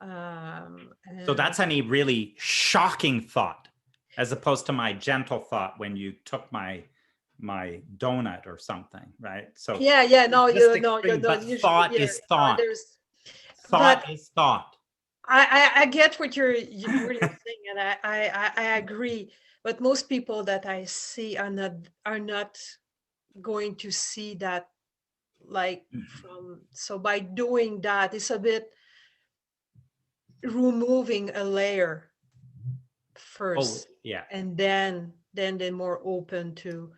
Speaker 7: So that's any really shocking thought, as opposed to my gentle thought when you took my donut or something, right? So thought is thought. Thought is thought.
Speaker 5: I get what you're saying, and I agree. But most people that I see are not going to see that, like, from. So by doing that, it's a bit removing a layer first, and then they're more open to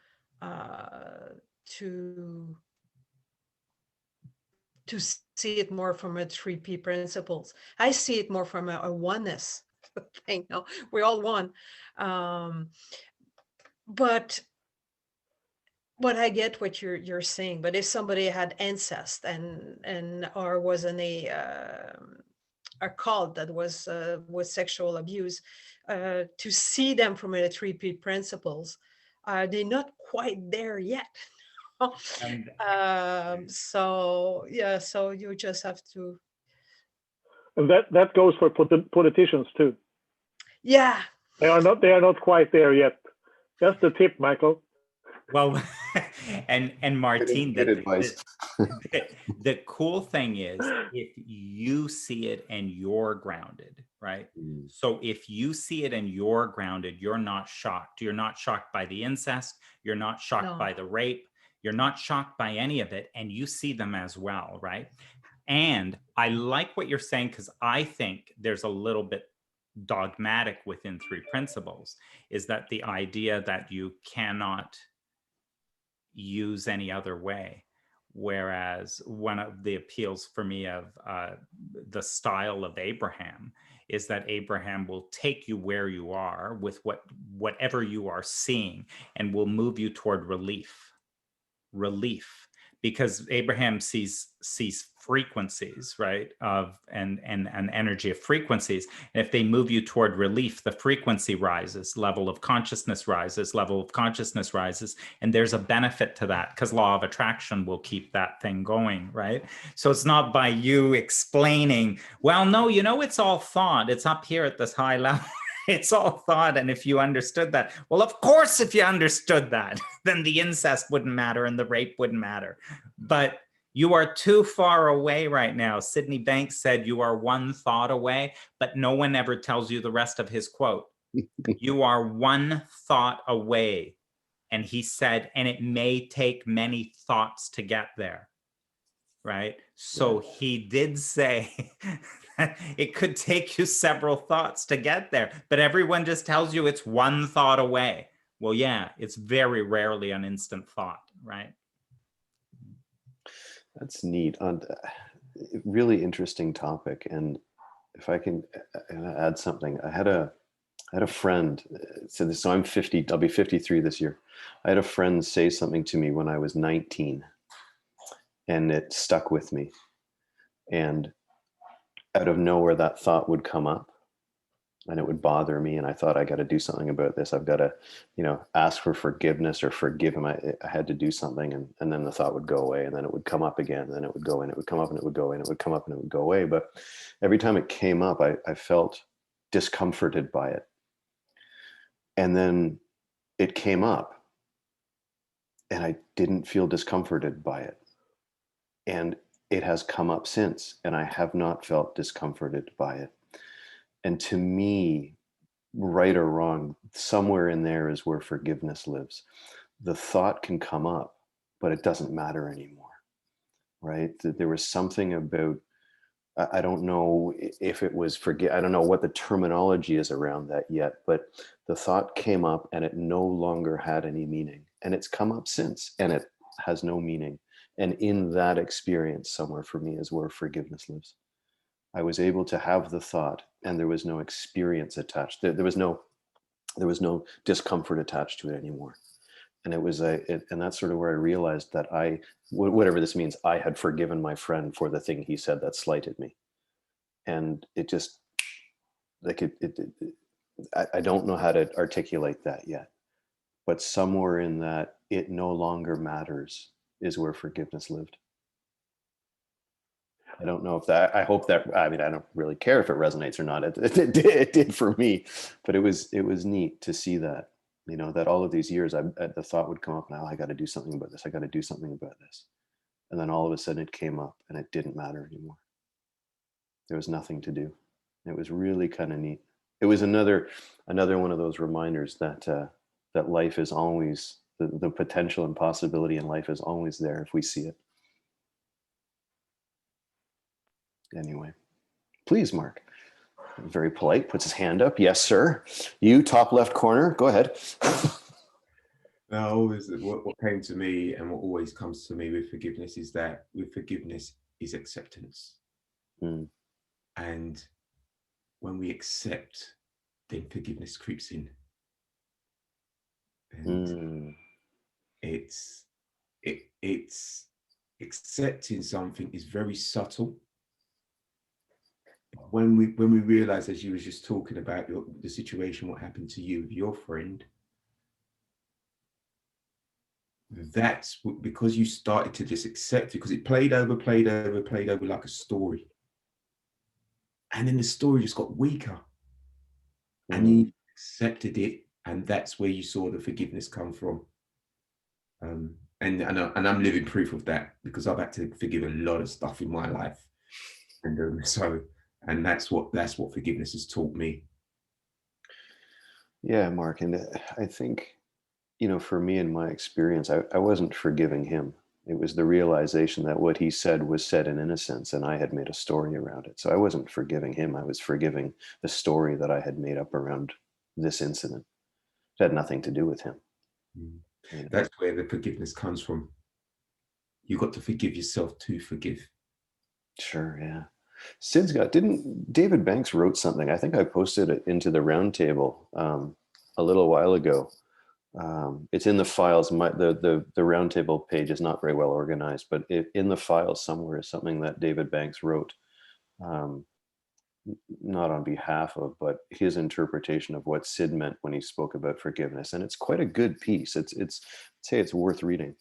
Speaker 5: see it more from a 3P principles. I see it more from a oneness thing. No, we're all one. But I get what you're saying. But if somebody had incest and or was in a cult that was sexual abuse, to see them from a 3P principles, they're not quite there yet. So you just have to.
Speaker 3: And that goes for politicians too.
Speaker 5: Yeah.
Speaker 3: They are not quite there yet. That's the tip, Michael.
Speaker 7: Well, and Martine,
Speaker 1: good advice.
Speaker 7: The cool thing is if you see it and you're grounded, right? So if you see it and you're grounded, you're not shocked. You're not shocked by the incest. You're not shocked by the rape. You're not shocked by any of it. And you see them as well, right? And I like what you're saying, because I think there's a little bit dogmatic within 3 Principles, is that the idea that you cannot use any other way. Whereas one of the appeals for me of the style of Abraham is that Abraham will take you where you are with whatever you are seeing, and will move you toward relief. because Abraham sees frequencies, right, of and an energy of frequencies. And if they move you toward relief, the frequency rises, level of consciousness rises, and there's a benefit to that because law of attraction will keep that thing going, right? So it's not by you explaining, well, no, it's all thought. It's up here at this high level. It's all thought. And if you understood that, well, of course, if you understood that, then the incest wouldn't matter and the rape wouldn't matter. But you are too far away right now. Sydney Banks said you are one thought away, but no one ever tells you the rest of his quote. You are one thought away. And he said, and it may take many thoughts to get there. Right? So he did say that it could take you several thoughts to get there, but everyone just tells you it's one thought away. Well, yeah, it's very rarely an instant thought, right?
Speaker 1: That's neat. Really interesting topic. And if I can add something, I had a friend. So I'm 50. I'll be 53 this year. I had a friend say something to me when I was 19, and it stuck with me. And out of nowhere, that thought would come up, and it would bother me. And I thought, I got to do something about this. I've got to, ask for forgiveness or forgive him. I had to do something. And then the thought would go away, and then it would come up again. And then it would go, and it would come up, and it would go, and it would come up, and it would go away. But every time it came up, I felt discomforted by it. And then it came up, and I didn't feel discomforted by it. And it has come up since, and I have not felt discomforted by it. And to me, right or wrong, somewhere in there is where forgiveness lives. The thought can come up, but it doesn't matter anymore, right? There was something about, I don't know if it was I don't know what the terminology is around that yet, but the thought came up and it no longer had any meaning. And it's come up since, and it has no meaning. And in that experience, somewhere for me is where forgiveness lives. I was able to have the thought, and there was no experience attached. There was no discomfort attached to it anymore. And it was and that's sort of where I realized that whatever this means, I had forgiven my friend for the thing he said that slighted me. And it just, like I don't know how to articulate that yet, but somewhere in that, it no longer matters is where forgiveness lived. I don't know if that, I hope that, I don't really care if it resonates or not. It did for me, but it was neat to see that, that all of these years, the thought would come up, now I got to do something about this. I got to do something about this. And then all of a sudden it came up, and it didn't matter anymore. There was nothing to do. It was really kind of neat. It was another one of those reminders that that life is always, the potential and possibility in life is always there if we see it. Anyway, please, Mark. Very polite, puts his hand up. Yes, sir. You, top left corner. Go ahead.
Speaker 9: Now, always what came to me, and what always comes to me with forgiveness, is that with forgiveness is acceptance.
Speaker 1: Mm.
Speaker 9: And when we accept, then forgiveness creeps in. And it's accepting something is very subtle. When we realize, as you was just talking about the situation, what happened to you with your friend, that's because you started to just accept it, because it played over like a story, and then the story just got weaker, and you accepted it, and that's where you saw the forgiveness come from. And I'm living proof of that, because I've had to forgive a lot of stuff in my life, and that's what forgiveness has taught me.
Speaker 1: Yeah, Mark, and I think, for me, in my experience, I wasn't forgiving him. It was the realization that what he said was said in innocence, and I had made a story around it. So I wasn't forgiving him. I was forgiving the story that I had made up around this incident. It had nothing to do with him.
Speaker 9: That's where the forgiveness comes from. You got to forgive yourself to forgive.
Speaker 1: Sure, yeah. Sid's didn't David Banks wrote something. I think I posted it into the Roundtable a little while ago. It's in the files. The Roundtable page is not very well organized, but in the files somewhere is something that David Banks wrote, not on behalf of, but his interpretation of what Sid meant when he spoke about forgiveness. And it's quite a good piece. I'd say it's worth reading.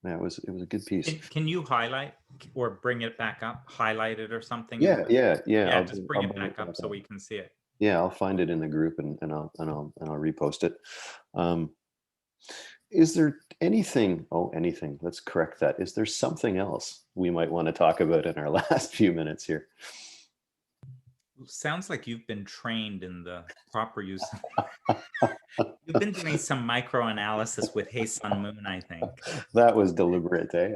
Speaker 1: Yeah, it was a good piece.
Speaker 7: Can you highlight or bring it back up, highlight it or something?
Speaker 1: Yeah.
Speaker 7: Yeah, just bring it back up so we can see it.
Speaker 1: Yeah, I'll find it in the group and I'll repost it. Is there anything? Let's correct that. Is there something else we might want to talk about in our last few minutes here?
Speaker 7: Sounds like you've been trained in the proper use. You've been doing some microanalysis with Hey Sun Moon, I think.
Speaker 1: That was deliberate, eh?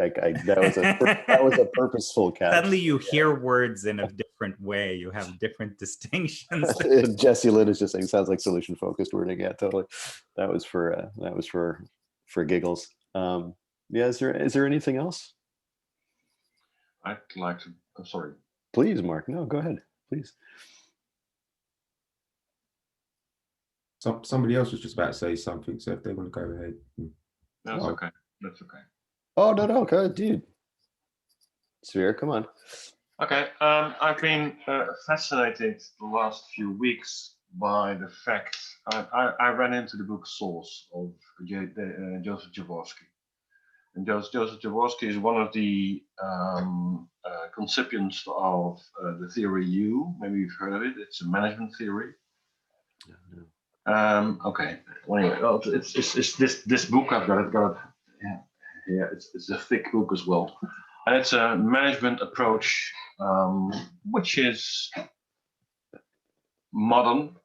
Speaker 1: That was a purposeful catch.
Speaker 7: Suddenly you hear words in a different way. You have different distinctions.
Speaker 1: Jesse Lynn is just saying, sounds like solution focused wording. Yeah, totally. That was for giggles. Yeah, is there anything else?
Speaker 10: I'd like to. Sorry.
Speaker 1: Please, Mark. No, go ahead, please.
Speaker 9: Somebody else was just about to say something, so if they want to go ahead.
Speaker 10: That's okay. That's okay.
Speaker 1: Oh, no, go ahead, dude. Sphere, come on.
Speaker 10: Okay. I've been fascinated the last few weeks by the fact I ran into the book Source of Joseph Jaworski. And Joseph Jaworski is one of the concipients of the theory U. Maybe you've heard of it. It's a management theory.
Speaker 1: No.
Speaker 10: Okay. Well, anyway, it's this book. I've got it. Yeah. It's a thick book as well, and it's a management approach, which is modern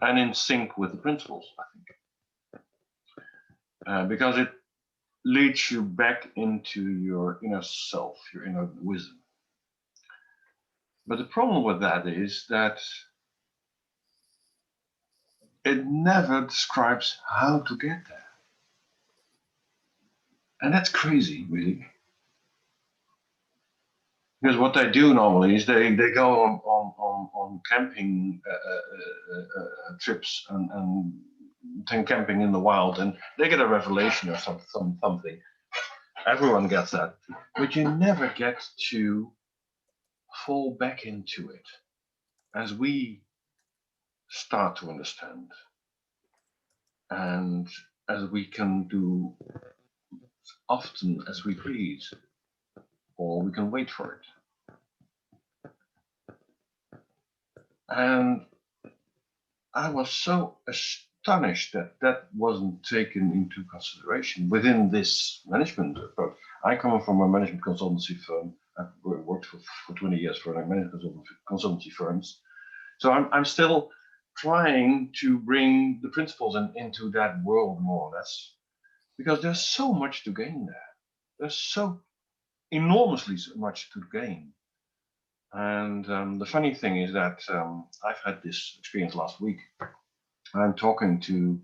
Speaker 10: and in sync with the principles, I think, because it leads you back into your inner self, your inner wisdom. But the problem with that is that it never describes how to get there. And that's crazy, really. Because what they do normally is they go on camping trips and camping in the wild, and they get a revelation or something. Everyone gets that. But you never get to fall back into it as we start to understand, and as we can do often as we please, or we can wait for it. And I was so astonished that wasn't taken into consideration within this management approach. I come from a management consultancy firm. I've worked for 20 years for management consultancy firms. So I'm still trying to bring the principles into that world more or less, because there's so much to gain there. There's so enormously much to gain. And the funny thing is that I've had this experience last week. I'm talking to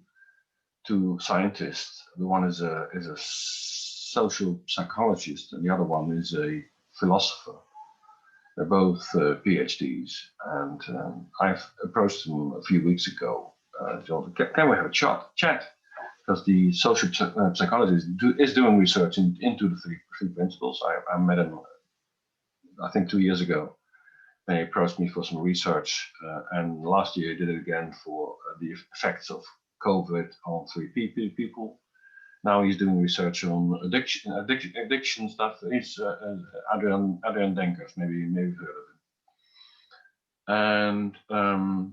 Speaker 10: two scientists. The one is a social psychologist, and the other one is a philosopher. They're both PhDs, and I've approached them a few weeks ago. Can we have a chat? Because the social psychologist is doing research into the three principles. I met him, I think, 2 years ago, and he approached me for some research. And last year he did it again for the effects of COVID on 3 people. Now he's doing research on addiction stuff. He's Adrian Denkers, maybe you've heard of him. And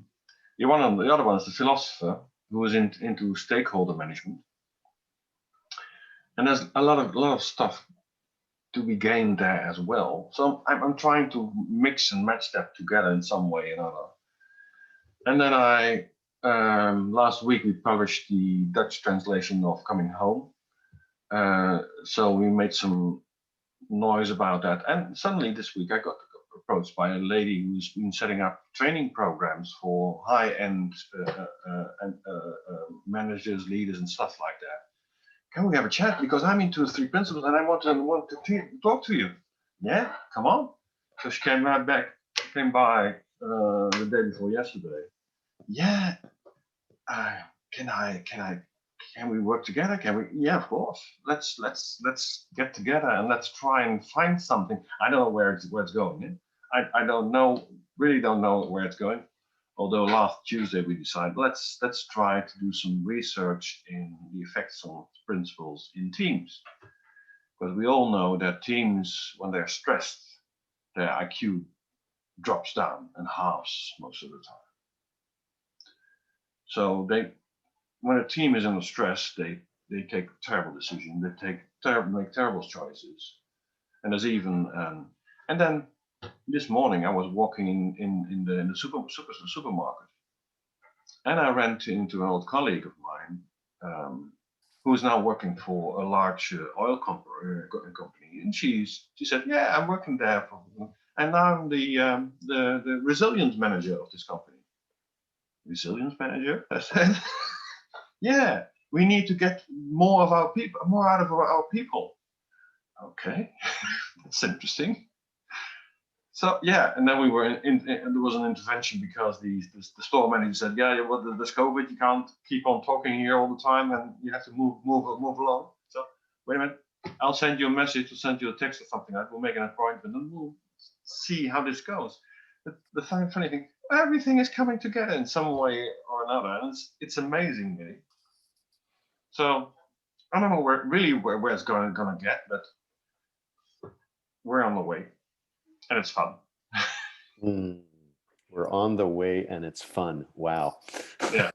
Speaker 10: the other one is the philosopher who is into stakeholder management. And there's a lot of stuff to be gained there as well. So I'm trying to mix and match that together in some way or another. And then last week we published the Dutch translation of Coming Home. So we made some noise about that. And suddenly this week I got approached by a lady who's been setting up training programs for high-end managers, leaders, and stuff like that. Can we have a chat? Because I'm into the 3 principles and I want to talk to you. Yeah, come on. So she came by the day before yesterday. Yeah, can we work together? Can we? Yeah, of course. Let's get together and let's try and find something. I don't know where it's going. I don't know, really don't know where it's going. Although last Tuesday we decided let's try to do some research in the effects of principles in teams, because we all know that teams, when they're stressed, their IQ drops down and halves most of the time. So when a team is under stress, they take terrible decisions, make terrible choices, and there's even and then this morning I was walking in the supermarket, and I ran into an old colleague of mine who is now working for a large oil company, and she said, "Yeah, I'm working there and now I'm the resilience manager of this company." Resilience manager? I said, "Yeah, we need to get more out of our people." Okay, that's interesting. So yeah, and then we were and there was an intervention because the store manager said, "Yeah, well, there's COVID. You can't keep on talking here all the time, and you have to move along." So wait a minute, I'll send you a message, or send you a text or something. We'll make an appointment, and we'll see how this goes. But the funny thing, everything is coming together in some way or another, and it's amazing, really. So I don't know where it's going to get, but we're on the way, and it's fun.
Speaker 1: We're on the way, and it's fun. Wow.
Speaker 10: Yeah.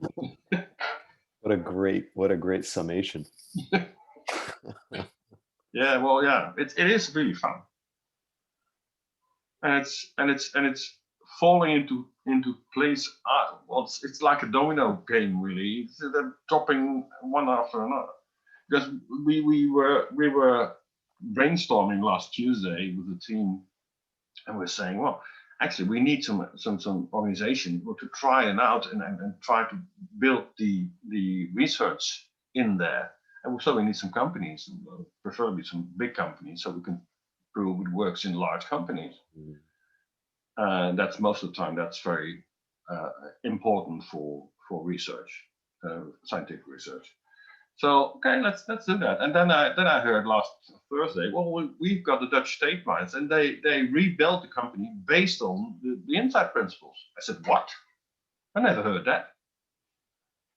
Speaker 1: What a great summation.
Speaker 10: Yeah. Well, yeah. It is really fun, and it's falling into place. Well, it's like a domino game, really. They're dropping one after another. Because we were brainstorming last Tuesday with the team, and we're saying, well, actually, we need some organization to try it out and try to build the research in there. And so we need some companies, preferably some big companies, so we can prove it works in large companies. And that's most of the time, that's very important for research, scientific research. So okay, let's do that. And then I heard last Thursday, well, we've got the Dutch state mines, and they rebuilt the company based on the Iinsight principles. I said, what? I never heard that.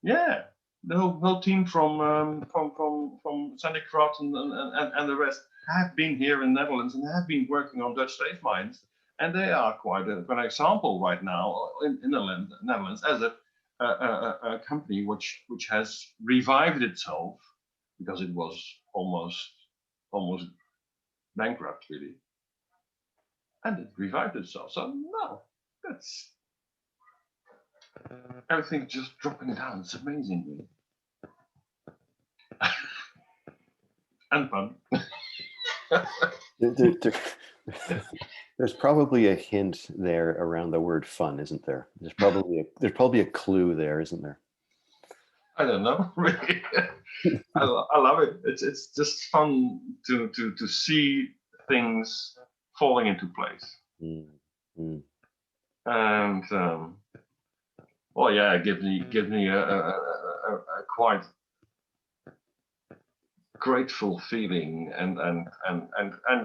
Speaker 10: Yeah, the whole team from Sandy Croft and the rest have been here in the Netherlands and have been working on Dutch state mines, and they are quite an example right now in the Netherlands as a company which has revived itself, because it was almost bankrupt, really, and it revived itself. So no, that's everything just dropping down. It's amazing, really. And fun.
Speaker 1: There's probably a hint there around the word fun, isn't there? There's probably a clue there, isn't there?
Speaker 10: I don't know, really. I love it. It's just fun to see things falling into place. And well, yeah, it gives me a quite grateful feeling, and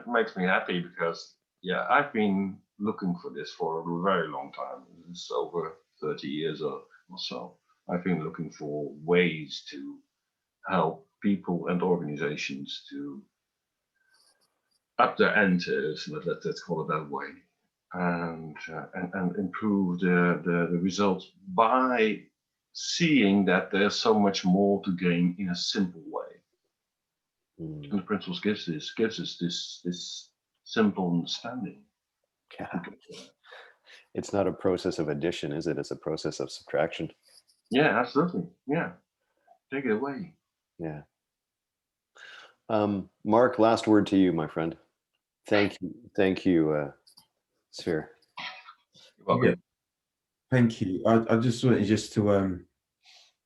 Speaker 10: makes me happy, because yeah, I've been looking for this for a very long time. It's over 30 years or so. I've been looking for ways to help people and organizations to up their antennas, let's call it that way, and improve the results by seeing that there's so much more to gain in a simple way. And the principles gives us this simple understanding.
Speaker 1: Yeah. It's not a process of addition, is it? It's a process of subtraction.
Speaker 10: Yeah, absolutely. Yeah. Take it away.
Speaker 1: Yeah. Mark, last word to you, my friend. Thank you, Sphere.
Speaker 10: You're welcome.
Speaker 9: Yeah. Thank you. I just wanted to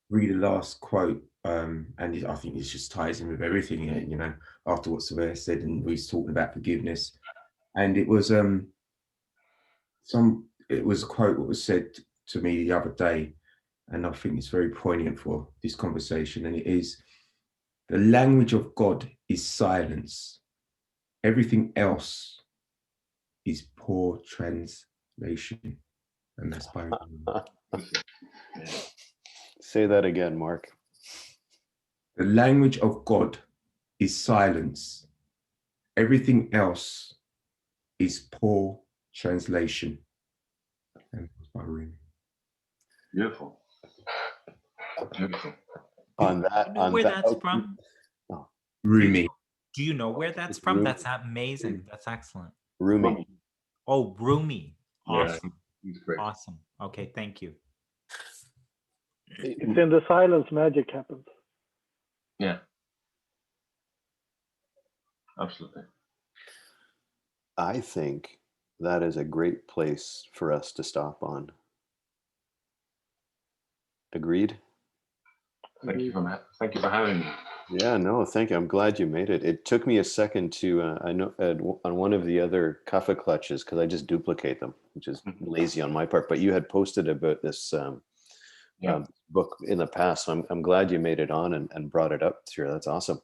Speaker 9: read the last quote, and I think it just ties in with everything, you know, after what Surveyor said, and he's talking about forgiveness. And it was a quote that was said to me the other day, and I think it's very poignant for this conversation, and it is: the language of God is silence. Everything else is poor translation. And that's by
Speaker 1: Say that again, Mark.
Speaker 9: the language of God is silence. Everything else is poor translation. And that's by Rumi.
Speaker 10: Beautiful. Beautiful.
Speaker 1: On
Speaker 11: Do
Speaker 1: that,
Speaker 11: you know
Speaker 1: on
Speaker 11: where
Speaker 1: that,
Speaker 11: that's from?
Speaker 9: Rumi.
Speaker 11: Do you know where that's
Speaker 1: It's
Speaker 11: from?
Speaker 1: Rumi.
Speaker 11: That's amazing. That's excellent.
Speaker 1: Rumi.
Speaker 11: Oh, Rumi.
Speaker 10: Yeah,
Speaker 11: Awesome.
Speaker 10: he's great.
Speaker 11: Awesome. Okay, thank you.
Speaker 3: It's in the silence magic happens.
Speaker 10: Yeah. Absolutely.
Speaker 1: I think that is a great place for us to stop on. Agreed?
Speaker 10: Thank you for having me.
Speaker 1: Yeah, no, thank you. I'm glad you made it. It took me a second to, I know on one of the other Kaffeeklatches, because I just duplicate them, which is lazy on my part, but you had posted about this book in the past. So I'm glad you made it on and brought it up here. That's awesome.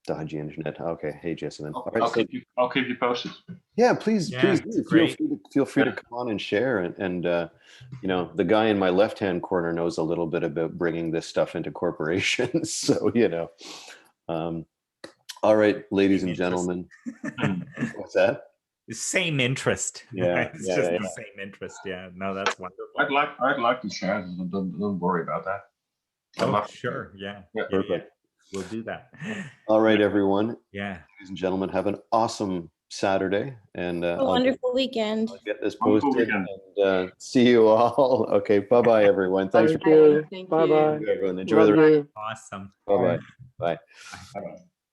Speaker 1: Dodgy internet. Okay. Hey, Jessamine. All right,
Speaker 10: I'll keep you posted.
Speaker 1: yeah, please
Speaker 11: Yeah,
Speaker 1: do.
Speaker 11: it's great.
Speaker 1: Feel free to come on and share. And you know, the guy in my left-hand corner knows a little bit about bringing this stuff into corporations. So, you know, all right, ladies and gentlemen. What's that?
Speaker 11: Same interest.
Speaker 1: Yeah,
Speaker 11: It's
Speaker 1: yeah,
Speaker 11: just
Speaker 1: yeah,
Speaker 11: the
Speaker 1: yeah.
Speaker 11: same interest. Yeah, no, that's wonderful.
Speaker 10: I'd like to share. Don't worry about that.
Speaker 11: Oh, sure. Yeah.
Speaker 10: Yeah,
Speaker 11: Yeah.
Speaker 1: perfect.
Speaker 11: We'll do that.
Speaker 1: All right, everyone.
Speaker 11: Yeah.
Speaker 1: Ladies and gentlemen, have an awesome Saturday, and
Speaker 12: A wonderful weekend.
Speaker 1: I'll get this
Speaker 10: Wonderful
Speaker 1: posted
Speaker 10: weekend.
Speaker 1: and see you all. Okay, bye-bye, everyone. Thanks
Speaker 3: Thank
Speaker 1: for
Speaker 3: you.
Speaker 4: Thank
Speaker 3: Bye
Speaker 4: you.
Speaker 3: bye.
Speaker 1: everyone. Enjoy
Speaker 3: Love
Speaker 1: the
Speaker 3: you.
Speaker 11: Awesome.
Speaker 1: bye-bye. Bye.
Speaker 10: Bye-bye.